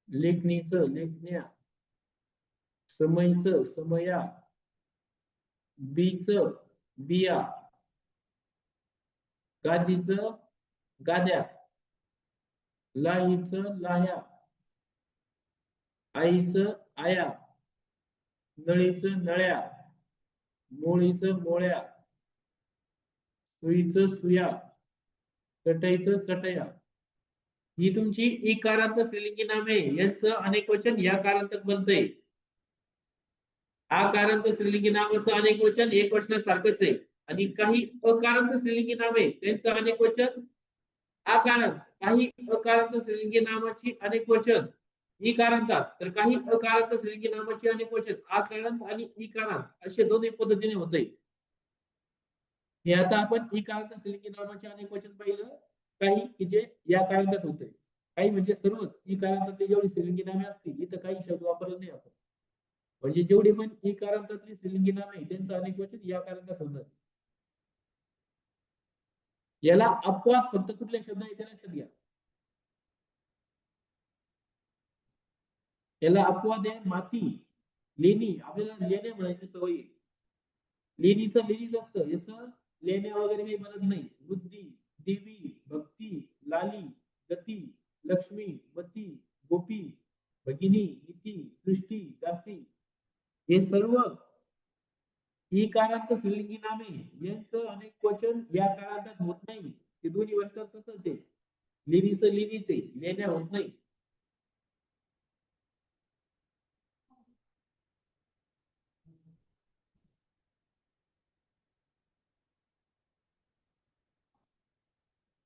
लेखणीचं लेखण्या, समयचं समया, बीचं बिया, गादीचं गाद्या, लाहीचं लाह्या, आईचं आया, नळीचं नळ्या, मोळीचं मोळ्या, सुईचं सुया, चटईचं चटया. ही तुमची इकारांत स्त्रीलिंगी नामे यांचं अनेक वचन या कारांतात बनतंय. आकारांत स्त्रीलिंगी नामाचं अनेक वचन एक वचनासारखंच आहे आणि काही अकारांत स्त्रीलिंगी नामे त्यांचं अनेक वचन आकारांत, काही अकारांत स्त्रीलिंगी नामाची अनेक वचन इकारांतात तर काही अकारांत स्त्रीलिंगी नामाची अनेक वचन आकारांत आणि इकारांत असे दोन्ही पद्धतीने होते. हे आता आपण इकारांत स्त्रीलिंगी नामाचे अनेक वचन पाहिलं काही की जे या कारांतात होते काही म्हणजे सर्वच इकारांतातली जेवढी स्त्रीलिंगी नामे असतील इथं काही शब्द वापरले नाही आपण म्हणजे जेवढी पण इकारांतातली स्त्रीलिंगी नामे त्यांचं अनेक वचन या कारांतात होतं. याला अपवाद फक्त कुठल्या शब्द आहे त्याला लक्षात घ्या. याला अपवाद आहे माती, लेणी आपल्याला लेणे म्हणायची सवय आहे. लेणीचं लेणीच असतं याचं लेण्या वगैरे काही म्हणत नाही. बुद्धी, देवी, भक्ती, लाली, गती, लक्ष्मी, मती, गोपी, भगिनी, इति, सृष्टी, दासी हे सर्व ही कारांत स्त्रीलिंगी नामे यांचं अनेक वचन या काळात होत नाही. ते दोन्ही वर्षात तसंच आहे. लेणीचं लेणीच आहे लेण्या होत नाही.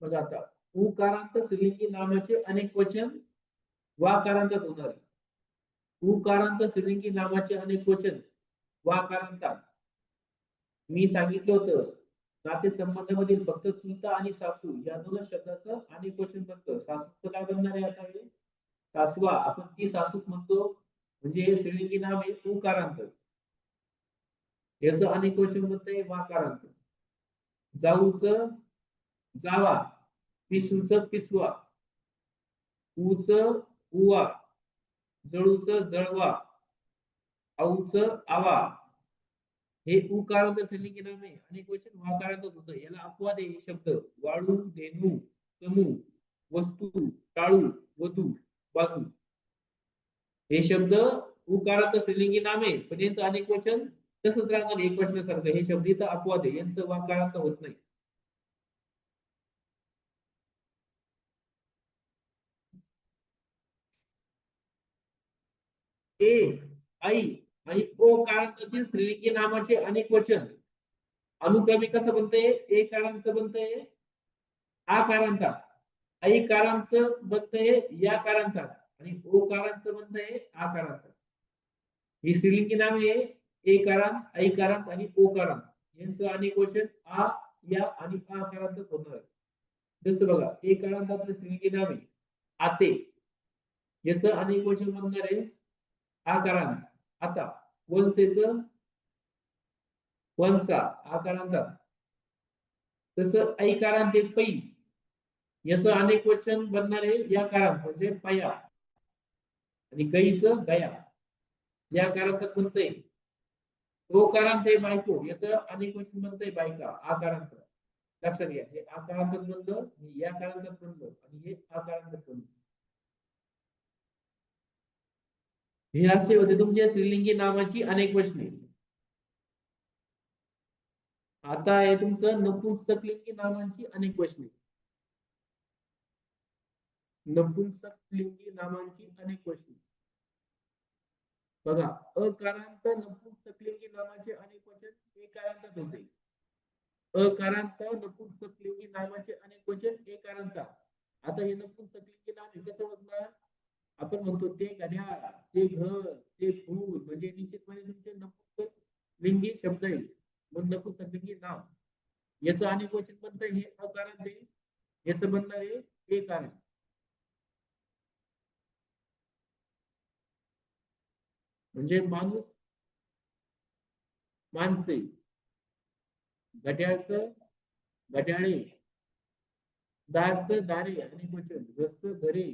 बघा आता उकारांत स्त्रीलिंगी नामाचे अनेक वचन वाकारांतात होणार आहे. उकारांत स्त्रीलिंगी नामाचे अनेक वचन वाकारांतात. मी सांगितलं होतं नातेसंबंधामधील फक्त चुलता आणि सासू या दोनच शब्दाचं अनेक वचन बनतं. सासूचं काय बनणार आहे आता हे? सासवा, आपण ती सासूच म्हणतो, म्हणजे हे स्त्रीलिंगी नाम आहे उकारांत. याचं अनेक वचन बनतंय वाकारांत. जाऊचं जावा, पिसूचं पिसवा, ऊचं उवा, जळूचं जळवा, आऊचं आवा. हे उकारांत स्त्रीलिंगी नाम आहे. अनेक वचन वाकारांत होतं. याला अपवाद आहे हे शब्द वाळू, धेनू, समू, वस्तू, टाळू, वधू, बाजू. हे शब्द उकारांत स्त्रीलिंगी नाम आहे, पण यांचं अनेक वचन तसंच राहणार एक वचनासारखं. हे शब्द इथं अपवाद आहे, यांचं वाकारांत होत नाही. ए, आई आणि ओ कारांतातील स्त्रीलिंगी नामाचे अनेक वचन अनुक्रमे कसं बनतंय? ए कारांत बनतंय आ कारांतात, आई कारांचं बनतंय या कारांतात आणि ओ कारांचं बनतंय आ कारांतात. ही स्त्रीलिंगी नामे आहे ए कारांत, आई कारांत आणि ओ कारांत. यांचं अनेक वचन आ, या आणि आ कारांतच होणार आहे. जसं बघा ए कारांतातलं स्त्रीलिंगी नाम आहे आते, याचं अनेक वचन बनणार आहे आकारांत. आता वंसेचं वंसा आकारांतात. तसं ऐकारांत पै, याचं अनेक वचन बनणार आहे या कारांत म्हणजे पया. आणि गईचं गया या कारांतात बनतंय. ओ कारांत आहे बायको, याचं अनेक वचन बनतंय बायका आकारांत. लक्षात घ्या, हे आकारांतात बनलं, या कारांतात बनलं आणि हे आकारांतात बनलं. हे असे होते तुमच्या स्त्रीलिंगी नामाची अनेक वचने. आता आहे तुमचं नपुंसकलिंगी नामांची अनेक वचने. नपुंसकलिंगी नामांची अनेक वचने. बघा अकारांत नपुंसकलिंगी नामाचे अनेक वचन एकारांतात होते. अकारांत नपुंसकलिंगी नामाचे अनेक वचन एकारांतात. आता हे नपुंसकलिंगी नाम हे कसं ओळखणार? आपण म्हणतो ते घड्याळ, ते घर, ते फूल, म्हणजे निश्चितपणे तुमचे नपुंसकलिंगी शब्द आहे. मग नपुंसकलिंगी नाम याचं अनेक वचन बनतंय हे अकारांत आहे, याचं बनणार आहे एकारांत. म्हणजे माणूस, माणसे, घड्याळचं घड्याळे, दारचं दारे अनेक वचन, घरचं घरे,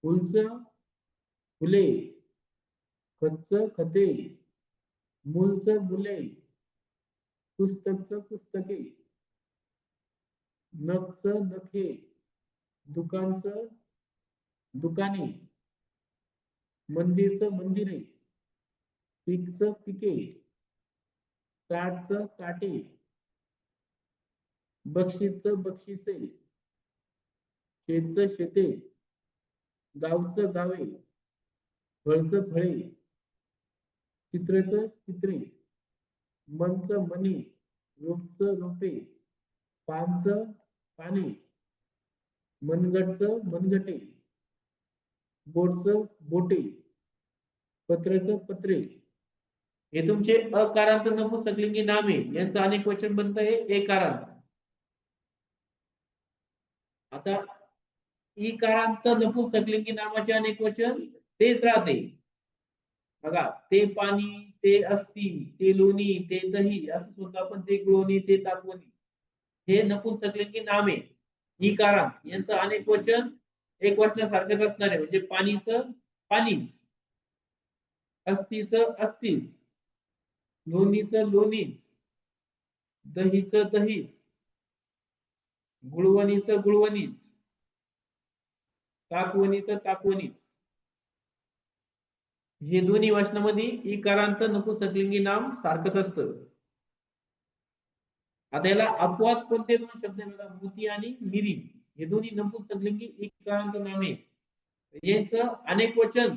फुलचं फुले, खतचं खते, मूलचं मुले, पुस्तकचं पुस्तके, नखचं नखे, दुकानचं दुकाने, मंदिरचं मंदिरे, पीकचं पिके, काठचं काटे, बक्षीसचं बक्षिसे, शेतचं शेते, गावचं गावे, फळचं फळे, चित्रचं चित्रे, मनचं मनी, रोपचं रोपे, पानचं पाने, मनगटचं मनगटे, बोटचं बोटे, पत्रचं पत्रे. हे तुमचे अकारांत नपुंसकलिंगी नामे, यांचं अनेक वचन बनतंय एकारांत. आता इकारांत नपुंसकलिंगी नामाचे अनेक वचन तेच राहते. बघा ते पाणी, ते असती, ते लोणी, ते दही, असं सुद्धा आपण ते गुळवणी, ते तापवणी. हे नपुंसकलिंगी नामे इकारांत, यांचं अनेक वचन एक वचनासारखंच असणार आहे. म्हणजे पाणीचं पाणीच, अस्तीचं अस्तीच, लोणीचं लोणीच, दहीचं दहीच, गुळवणीचं गुळवणीच, ताकवणीचं ताकवणीच. हे दोन्ही वचनामध्ये इकारांत नपुंसकलिंगी नाम सारखंच असतं. आता याला अपवाद कोणते दोन शब्द आहे बघा, मोती आणि मिरी. हे दोन्ही नपुंसकलिंगी इकारांत नामे. यांचं अनेक वचन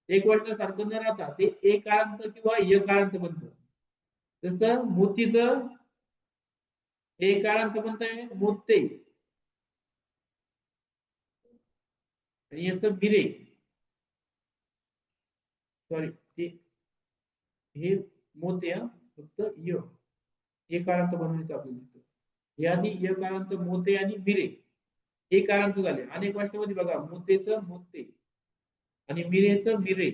एक वचनासारखं न राहता ते एकारांत किंवा यकारांत बनतं. जसं मोतीचं ए कारांत कोणता आहे मोते आणि याचं बिरे सॉरी हे मोते फक्त य कारांत बनवायचं आपल्याला यादी य कारांत मोते आणि बिरे हे कारांत झाले अनेक भाषेमध्ये बघा मोतेचं मोते आणि मिरेचं मिरे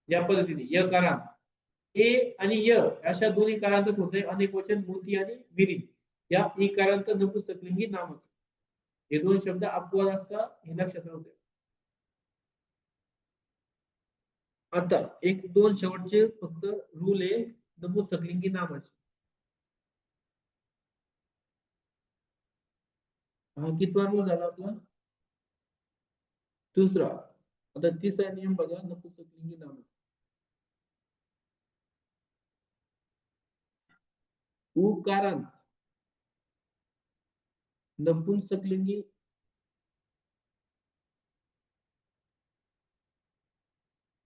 या पद्धतीने य कारांत ए आणि य अशा दोन्ही कारांतच होते अनेक वचन मोती आणि मिरी या ई कारांत नपुंसकलिंगी नामच हे दोन शब्द अपवाद असतात हे लक्षात राहू द्या आता एक दोन शेवटचे फक्त रूल आहे नपुंसकलिंगी नामाचे हा कितवा रूल झाला आपला दुसरा आता तिसरा नियम बघा नपुंसकलिंगी नामाचा उकारांत नपुंसकलिंगी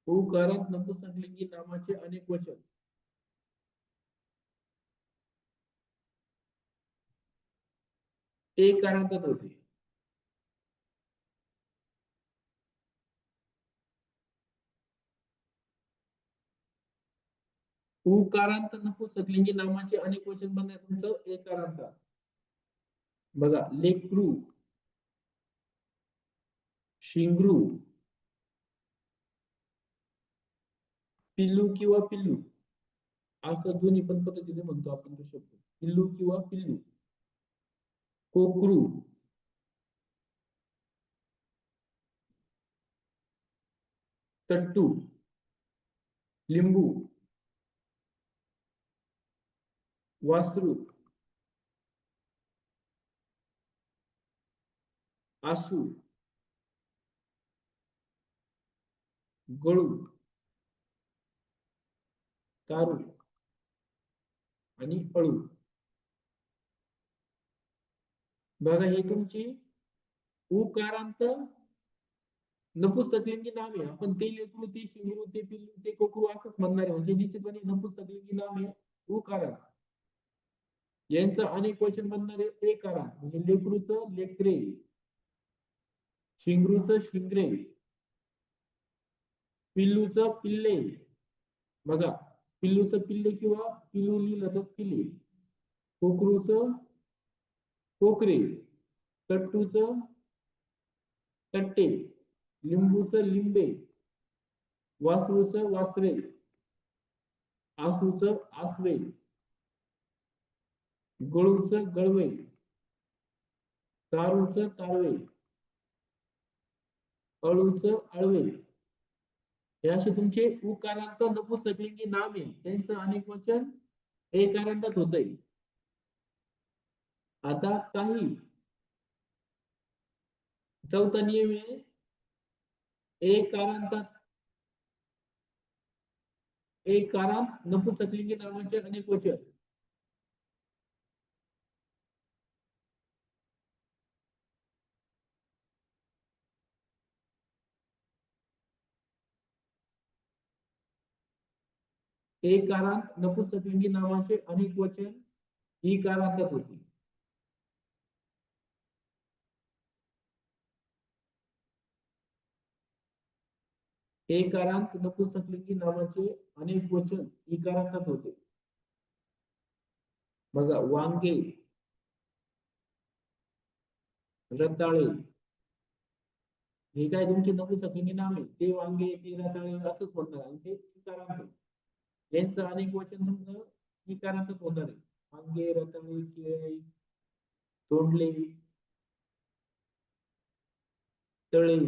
उकारांत नपुंसकलिंगी नामाचे अनेक वचन ते कारांतात होते उकारांत नपुंसकलिंगी नामाचे अनेक वचन बनणार तुमचं एकारांतात बघा लेकरू शिंगरू पिल्लू किंवा पिल्लू असं दोन्ही पण पद्धतीने म्हणतो आपण तो शब्द पिल्लू किंवा पिल्लू कोकरू टट्टू लिंबू वासरू आसू गळू तारू आणि अळू बघा हे तुमची उकारांत नपुंसकलिंगी नाम आहे आपण ते लेकरू ते शिंगरू ते पिल्लू ते कोकरू असंच म्हणणार आहे म्हणजे निश्चितपणे नपुंसकलिंगी नाम आहे उकारांत यांचं अनेक वचन बनणार आहे एकारांत म्हणजे लेकरूचं लेकरे शिंगरूचं शिंगरे पिल्लूचं पिल्ले बघा पिल्लूचं पिल्ले किंवा पिल्लू लिहिलं तर पिल्ले कोकरूचं कोकरे टट्टूचं टट्टे लिंबूचं लिंबे वासरूचं वासरे आसूचं आसवे गळूचं गळवे तारूचं ताळवे अळूचं अळवे हे असे तुमचे उकारांत नपुंसकलिंगी नाम आहे त्यांचं अनेक वचन एकारांतात होतंय आता काही चौथा नियम आहे एकारांत नपुंसकलिंगी नामाचे अनेक वचन एकारांत नपुंसकलिंगी नावाचे अनेक वचन ई कारांतात होते एकारांत नपुंसकलिंगी नावाचे अनेक वचन ई कारांतात होते बघा वांगे रताळे हे काय तुमचे नपुंसकलिंगी नाम आहे ते वांगे ते रताळे असंच म्हणणार आणि ते ई कारांत यांचं अनेक वचन तुमचं ई कारांतात होणार आहे वांगे रताळे केळी तोंडले तळे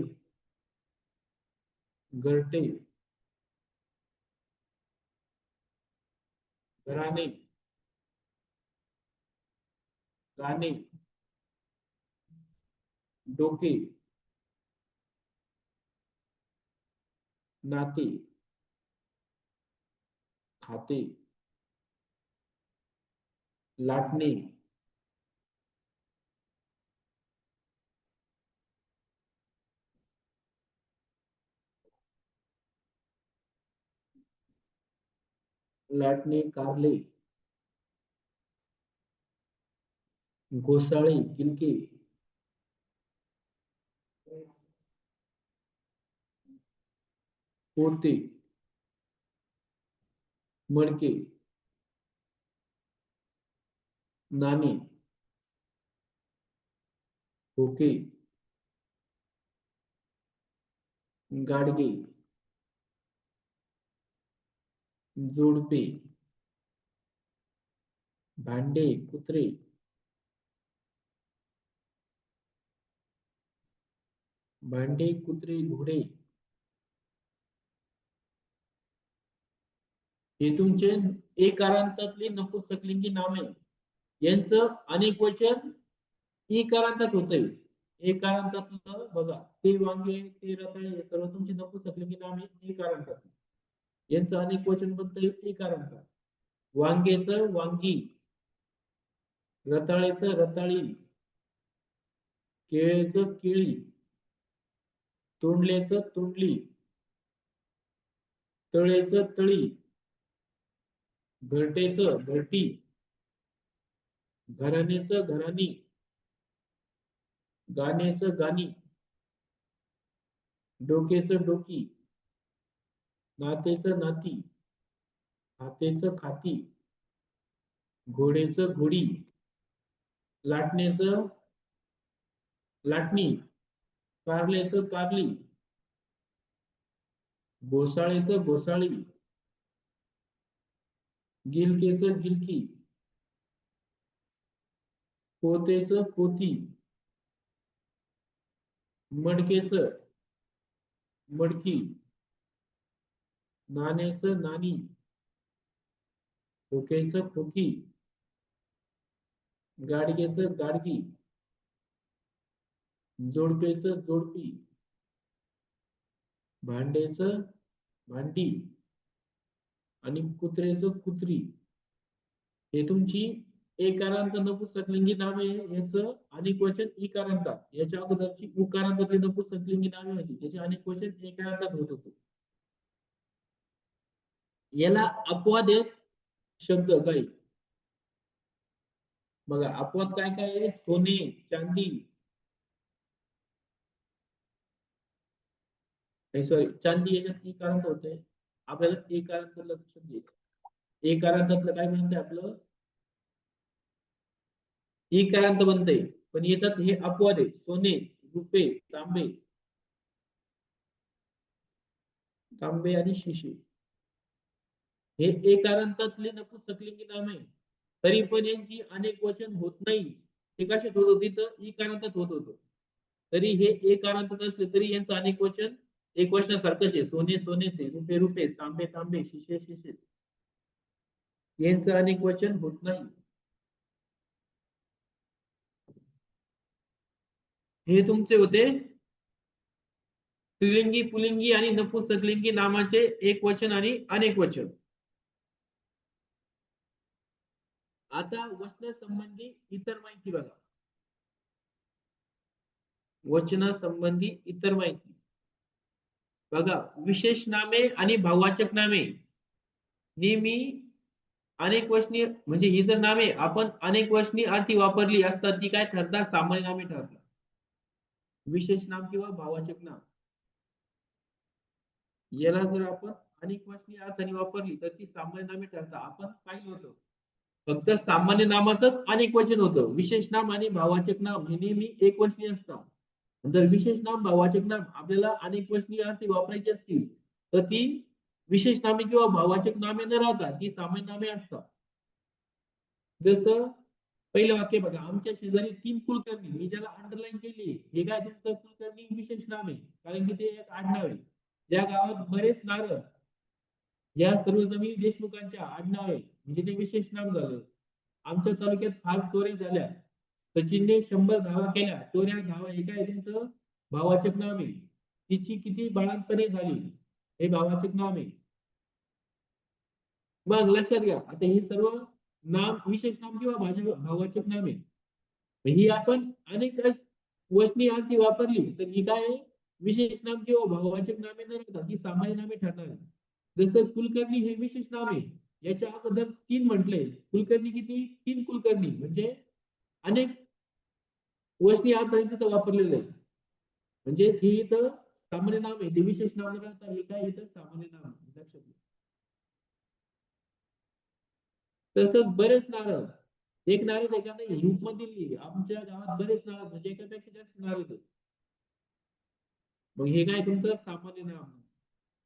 घरटे घराणे गाणे डोके नाते खाते लाटणे लाटणे कारले घोसाळी, किलके, पोते, मडके, नाणे, खोके, गाडगे, जोडपे, भांडे, कुत्रे, भांडे, कुत्रे, घोडे, हे तुमचे एकारांतातले नपुंसकलिंगी नामे. यांचं अनेक वचन इकारांतात होतंय. एकारांतातलं बघा, ते वांगे, ते रताळे, हे सर्व तुमची नपुंसकलिंगी नामे एकारांतात. यांचं अनेक वचन बनतंय एकारांतात. वांगेचं वांगी, रताळेचं रताळी, केळेचं केळी, तोंडल्याचं तोंडली, तळेचं तळी, घरटेचं घरटी, घराणेचं घराणी, गाण्याचं गाणी, डोकेचं डोकी, नातेचं नाती, हातेचं खाती, घोडेचं घोडी, लाटण्याचं लाटणी, कारल्याचं कारली, घोसाळीचं घोसाळी, गिलकेचं गिलकी, पोतेचं पोती, मडकेचं मडकी, नाण्याचं नाणी, खोक्याचं खोकी, गाडग्याचं गाडगी, जोडपेचं जोडपी, भांड्याचं भांडी आणि कुत्र्याचं कुत्री. हे तुमची एकारांत नपुंसकलिंगी नामे. याचं अनेक वचन इकारांतात. याच्या अगोदरची उकारांतातली नपुंसकलिंगी नामे होती, त्याचे अनेक वचन एकारांतात होत होते. याला अपवाद आहेत शब्द काही. बघा अपवाद काय काय आहे? सोने, चांदी, सॉरी चांदी याच्यात इकारांत होते. आपल्याला एकारांत लक्षात घ्यायचं. एकारांतातलं काय म्हणते आपलं इकारांत बनतंय, पण याच्यात हे अपवाद आहे. सोने, रुपे, तांबे, तांबे आणि शिशे हे एकारांतातले नपुंसकलिंगी नाम आहे. तरी पण यांची अनेक वचन होत नाही. ते कशात होत होती तर इकारांतात होत होतं. तरी हे एकारांतात असले तरी यांचं अनेक वचन एक वचनासारखंच आहे. सोने सोनेचे, रुपे रुपे, तांबे तांबे, शिशे शिशे. यांचं अनेक वचन होत नाही. हे तुमचे होते स्त्रीलिंगी, पुल्लिंगी आणि नपुंसकलिंगी नामाचे एक वचन आणि अनेक वचन. आता वचनासंबंधी इतर माहिती बघा. वचनासंबंधी इतर माहिती बघा. विशेष नामे आणि भाववाचक नामे नेहमी अनेक वचनी, म्हणजे ही जर नामे आपण अनेक वचनी अर्थी वापरली असतात ती काय ठरतात? सामान्य नामे ठरतात. विशेष नाम किंवा भाववाचक नाम याला जर आपण अनेक वचनी अर्थाने वापरली तर ती सामान्य नामे ठरतात. आपण पाहिलं होतं फक्त सामान्य नामाचंच अनेक वचन होतं. विशेष नाम आणि भाववाचक नाम हे नेहमी एक वचनी असतात. जर विशेष नाम भाववाचक नाम आपल्याला अनेक वचनी अर्थी वापरायची असतील तर ती विशेष नामे किंवा भाववाचक नामे न राहता ती सामान्य नामे असतात. जसं पहिलं वाक्य बघा. आमच्या शेजारी 3 कुलकर्णी, मी ज्याला अंडरलाईन केली हे काय तुमचं कुलकर्णी विशेष नाम आहे, कारण की ते एक आडनाव आहे. ज्या गावात बरेच नारळ या सर्व जमिनी देशमुखांच्या आडनाव आहे, म्हणजे ते विशेष नाम झालं. आमच्या तालुक्यात फार चोऱ्या झाल्या, सचिनने 100 धावा केल्या. चोऱ्या धावा हे काय तुमचं भाववाचक नाम आहे. तिची किती बाळंतपणे झाली हे भाववाचक नाम आहे. मग लक्षात घ्या, आता ही सर्व नाम विशेष नाम किंवा भाववाचक नाम आहे. ही आपण अनेक वचनी अर्थी वापरली तर ही काय आहे? विशेष नाम किंवा भाववाचक नामे न राहता ती सामान्य नामे ठरणार आहे. जसं कुलकर्णी हे विशेष नाम आहे. याच्या अगोदर 3 म्हटले. कुलकर्णी किती? 3 कुलकर्णी म्हणजे अनेक वचनी अर्थ तिथं वापरलेलं आहे. म्हणजे हे इथं सामान्य नाम आहे, ते विशेष नाम न राहता हे काय इथं सामान्य नाम आहे. लक्षात घ्या. तसंच बरेच नारळ, एक नारळ आहे का नाही, उपमधील आमच्या गावात बरेच नारळ म्हणजे एकापेक्षा जास्त नारळ आहेत. मग हे काय तुमचं सामान्य नाम,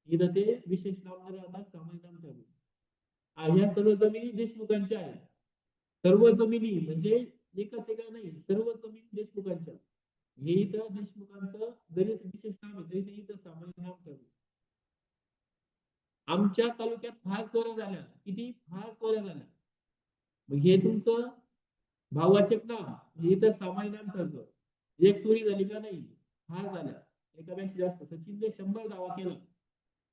इथं ते विशेष नाम न राहता सामान्य नाम ठरलं. ह्या सर्व जमिनी देशमुखांच्या आहेत. सर्व जमिनी म्हणजे एकच एका नाही, सर्व जमिनी देशमुखांच्या. हे इथं देशमुखांचं जरी विशेष नाम आहे तरी ते इथं सामान्य नाम ठरलं. आमच्या तालुक्यात फार चोऱ्या झाल्या, किती फार चोऱ्या झाल्या. मग हे तुमचं भाववाचक नाम, हे इथं सामान्य नाम ठरतं. एक चोरी झाली का नाही, फार झाल्या, एकापेक्षा जास्त. सचिनने 100 धावा केला,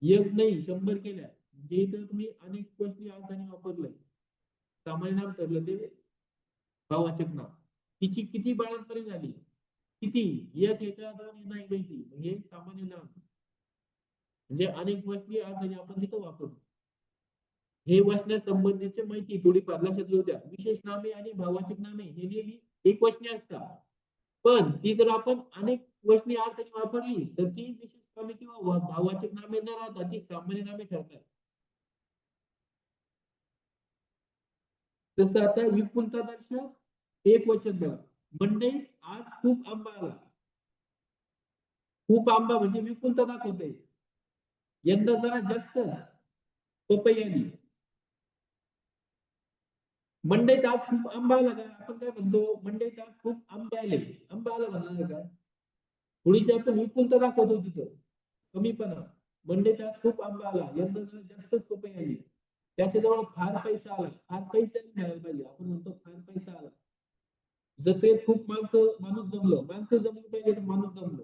एक नाही 100 केल्या. म्हणजे इथं तुम्ही अनेक गोष्टी अर्थाने वापरलंय, सामान्य नाम ठरलं ते भाववाचक नाम. तिची किती बाळंतपणे झाली, किती, एक एका दोन नाही माहिती, हे सामान्य नाम. म्हणजे अनेक गोष्टी अर्थाने आपण तिथं वापरतो. हे वाचण्यासंबंधीची माहिती थोडीफार लक्षात घेऊ द्या. विशेष नामे आणि भाववाचक नामे हे नेहमी एक वचनी असतात, पण ती जर आपण अनेक वचनी अर्थाने वापरली तर ती विशेष नामे किंवा भाववाचक नामे न राहता ती सामान्य नामे ठरतात. तसं आता विपुलता दर्शक एक वचन बघा. मंडईत आज खूप आंबा आला. खूप आंबा म्हणजे विपुलता दाखवते. यंदा जरा जास्तच पपई आली. मंडईत आज खूप आंबा आला का, आपण काय म्हणतो, मंडईत आज खूप आंबे आले, आंबा आला म्हणणार का. थोडीशी आपण विपुलता दाखवतो तिथं, कमीपणा. मंडईत आज खूप आंबा आला, यंदा जरा जास्तच पपई आली. त्याच्याजवळ फार पैसा आला, फार पैसा मिळायला पाहिजे, आपण म्हणतो फार पैसा आला. जत्रेत खूप माणूस जमलं, माणसं जमली पाहिजे तर माणूस जमलं.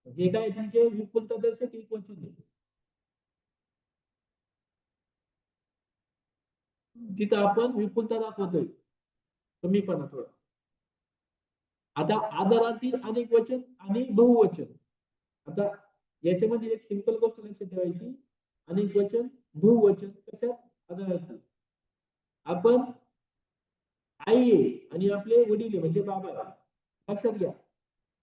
हे काय तुमचे विपुलता दर्शक एक वचन आहे. तिथं आपण विपुलता दाखवतोय, कमीपणा थोडा. आता आदरार्थी अनेक वचन आणि बहुवचन. आता याच्यामध्ये एक सिंपल गोष्ट लक्षात ठेवायची, अनेक वचन बहुवचन कशात आदरार्थी. आपण आई आहे आणि आपले वडील आहे म्हणजे बाबा आहे. लक्षात घ्या,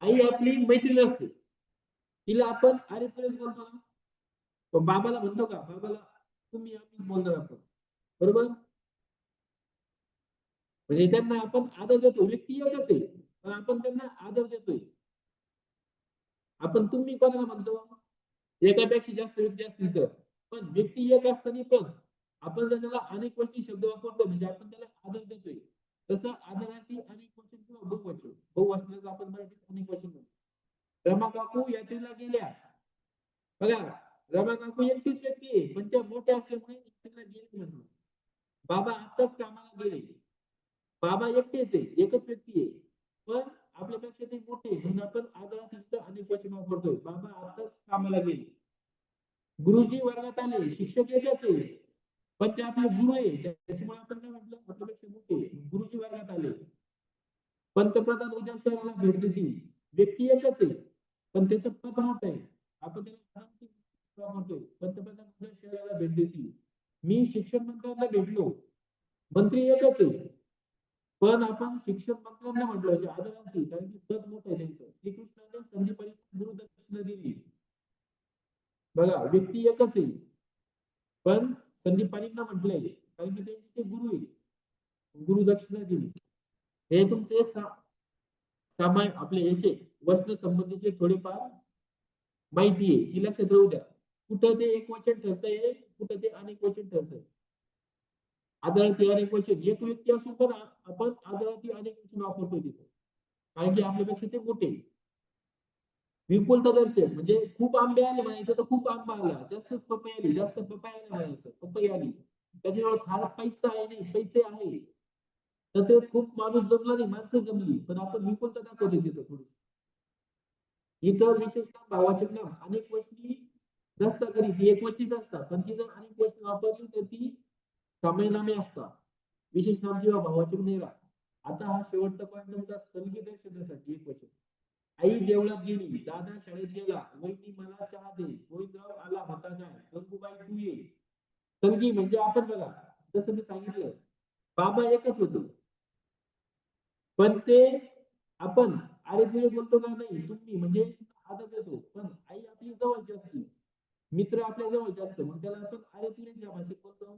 आई आपली मैत्रीण असते, तिला आपण अरे तुला बोलतो ना, पण बाबाला म्हणतो का, बाबाला तुम्ही आम्ही बोलणार आपण, बरोबर. म्हणजे त्यांना आपण आदर देतो, व्यक्ती एकच आहे पण आपण त्यांना आदर देतोय. आपण तुम्ही कोणाला म्हणतो, एकापेक्षा जास्त व्यक्ती असतील तर. पण व्यक्ती एक असताना पण आपण जर त्याला अनेक गोष्टी शब्द वापरतो म्हणजे आपण त्याला आदर देतोय. तसं आदरार्थी अनेक वचन किंवा बहुवचन, बहुवचनाचं आपण मराठीत अनेक वचन म्हणतो. रमा काकू यात्रेला गेल्या. बघा, रमा काकू एकटीच व्यक्ती आहे पण त्या मोठ्या असल्यामुळे यात्रेला गेले म्हणून. बाबा आत्ताच कामाला गेले. बाबा एकटेच आहे, एकच व्यक्ती आहे, पण आपल्यापेक्षा ते मोठे म्हणून आपण आदरार्थी अनेक वचन वापरतोय. बाबा आत्ताच कामाला गेले. गुरुजी वर्गात आले, शिक्षक एकच आहे पण ते आपले गुरु आहे, त्याच्यामुळे आपण काय म्हटलं, आपल्यापेक्षा मोठे गुरुजी वर्गात आले. पंतप्रधान उद्या शहराला भेट देतील, व्यक्ती एकच आहे पण त्याचं पद मोठं आहे, आपण त्याला म्हणतोय पंतप्रधान उद्या शहराला भेट देतील. मी शिक्षण मंत्र्यांना भेटलो, मंत्री एकच आहे पण आपण शिक्षण मंत्र्यांना म्हटलं म्हणजे आदरार्थी, कारण की पद मोठं आहे त्यांचं. श्रीकृष्णाने संधीपायी गुरुदक्षिणा दिली. बघा, व्यक्ती एकच आहे पण संदीपानींना म्हटलंय कारण की त्यांचे ते गुरु आहे, गुरुदक्षिणा दिली. हे तुमचे सामाय आपले याचे वचन संबंधीचे थोडेफार माहिती आहे, ही लक्षात राहू द्या. कुठं ते एक वचन ठरतंय, कुठं ते अनेक वचन ठरतंय. आदरार्थी अनेक वचन, एक व्यक्ती असून पण आपण आदरार्थी अनेक वचन वापरतो तिथे, कारण की आपल्यापेक्षा ते मोठे. विपुलता दर्शक म्हणजे खूप आंबे आले म्हणायचं तर खूप आंबा आला, जास्त पपई आली, जास्त पपई आली म्हणायचं, पपई आली. त्याच्याजवळ फार पैसा आहे नाही, पैसे आहे. तर ते खूप माणूस जमला नाही, माणसं जमली, पण आपण विपुलता दाखवतो तिथं थोडी. इथं विशेषतः भावाचक नाम अनेक वचनी नसतात, तरी ती एक वचनीच असतात, पण ती जर अनेक वचनी वापरली तर ती सामान्य नामे असतात, विशेष नाम किंवा भावाचक नाही राहत. आता हा शेवटचा पॉईंट तुमचा संगीत दर्शनासाठी एक वचन. आई देवळात गेली, दादा शाळेत गेला, वहिनी मला चहा दे, गोविंदराव आला होता काय, गंगूबाई तू ये. संगी म्हणजे आपण बघा, जसं मी सांगितलं, बाबा एकच होतो पण ते आपण अरे तुझे बोलतो का नाही, तुम्ही म्हणजे आदर देतो, पण आई आपली जवळची असते, मित्र आपल्या जवळचे असतं, मग त्याला आपण अरे तुझे या भाषेत बोलतो.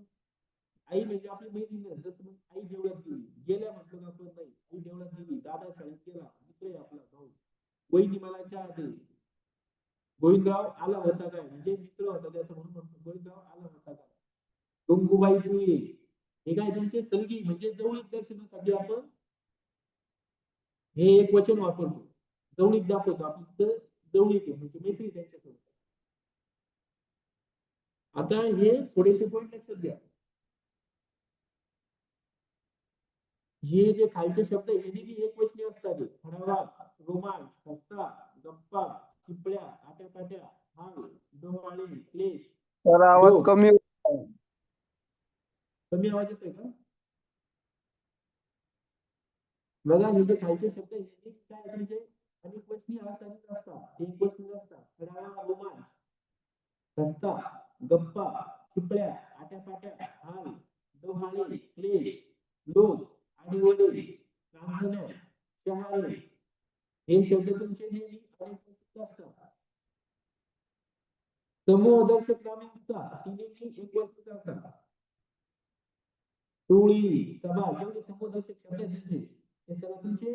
आई म्हणजे आपली मैत्रीण आहे. जसं मग आई देवळात गेली, गेल्या म्हटलं आपण नाही, आई देवळात गेली, दादा शाळेत गेला, मित्र आहे आपला भाऊ, वहिनी मला चहा दे, गोविंदराव आला होता काय, म्हणजे मित्र होता त्याचं म्हणून म्हणतो गोविंदराव आला होता काय, गंगूबाई तू ये, हे काय तुमचे सलगी म्हणजे जवळीक दर्शनासाठी आपण हे एक वचन वापरतो, जवळीक दाखवतो, आपण तिथं जवळीक आहे म्हणजे मैत्री त्यांच्यासोबत. आता हे थोडेसे पॉईंट लक्षात घ्या. हे जे खालचे शब्द हे नेहमी एक वचनी असतात. ठरावा, रोमांच, हसता, गप्पा, चिपळ्या, आट्यापाट्या, हाल, डोहाळे, क्लेश, तर आवाज लोक. कमी कमी आवाज येतोय का? बघा हे जे खालचे शब्द हे काय म्हणजे अनेक वचनी अर्थाने असतात, एक वचनी असतात. ठरावा, रोमांच, हसता, गप्पा, चिपळ्या, आट्यापाट्या, हाल, डोहाळे, क्लेश, लोक, आडीवडे, रांजण्या, शहाणे, हे शब्द तुमचे नेहमी अनेक वचनी असतात. समूह दर्शक नामे असतात, ती नेहमी एक वचनी असतात. टोळी, सभा, जेवढे समूह दर्शक शब्द आहेत तुमचे ते सर्व तुमचे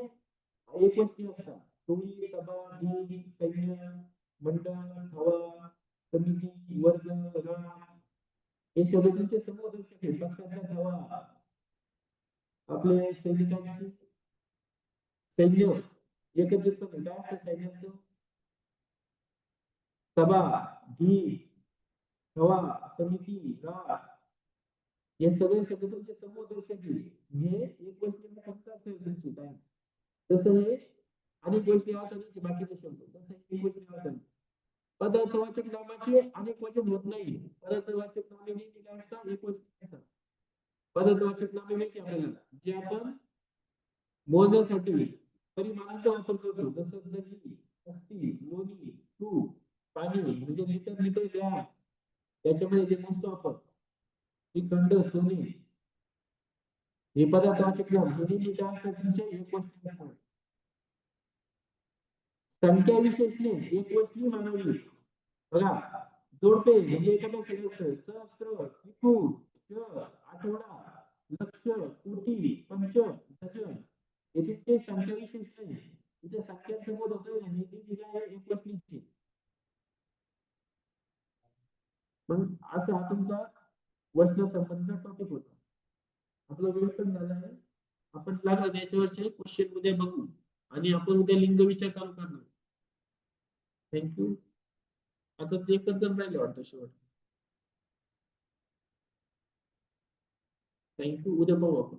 एक वचनी असतात. टोळी, सभा, ढीग, सैन्य, मंडळ, हवा, समिती, वर्ग, राज, हे शब्द तुमचे समूह दर्शक आहेत. लक्षात ठेवा. आपले सैनिकांची सैन्य एकत्रितपणे काय असतं सैन्याचं? सभा, ढीग, हवा, समिती, राज, हे सगळे शब्द तुमचे समूह दर्शक आहे. हे एक वचनी फक्त असेल तुमची काय, तसं हे अनेक वचनी अर्थाने बाकीचे शब्द तसं एक वचनी अर्थाने. पदार्थवाचक नामाचे अनेक वचन होत नाही. पदार्थवाचक नामे नेहमी काय असतात? एक वचनी असतात. पदार्थवाचक नामे माहिती आपल्याला जे आपण मोजण्यासाठी परिमाणांचा वापर करतो, जसं दही, हस्ती, लोणी, तूप, पाणी म्हणजे लिटर लिटर द्या, त्याच्यामध्ये जे मोजतो आपण श्रीखंड, सोने, हे पदार्थवाचक नाम हे नेहमी काय असतात तुमचे एक वचनी असतात. संख्या विशेषणे एक वचनी मानावी. बघा जोडपे म्हणजे एकापेक्षा जास्त, सहस्त्र, त्रिपुर, आठवडा, लक्ष, कोटी, पंच, डझन, हे तुमचे संख्या विशेष नाही. तिथे संख्यांचं बोध होतं म्हणजे ती काय एक वचनीची. मग असा हा तुमचा वचना संबंधीचा टॉपिक होता. आपला वेळ पण झाला आहे. आपण लागला याच्यावरचे क्वेश्चन उद्या बघू आणि आपण उद्या लिंग विचार चालू करणार. थँक्यू. आता ते एकच जण राहिले वाटतं शेवट. थँक्यू. उद्या बघू आपण.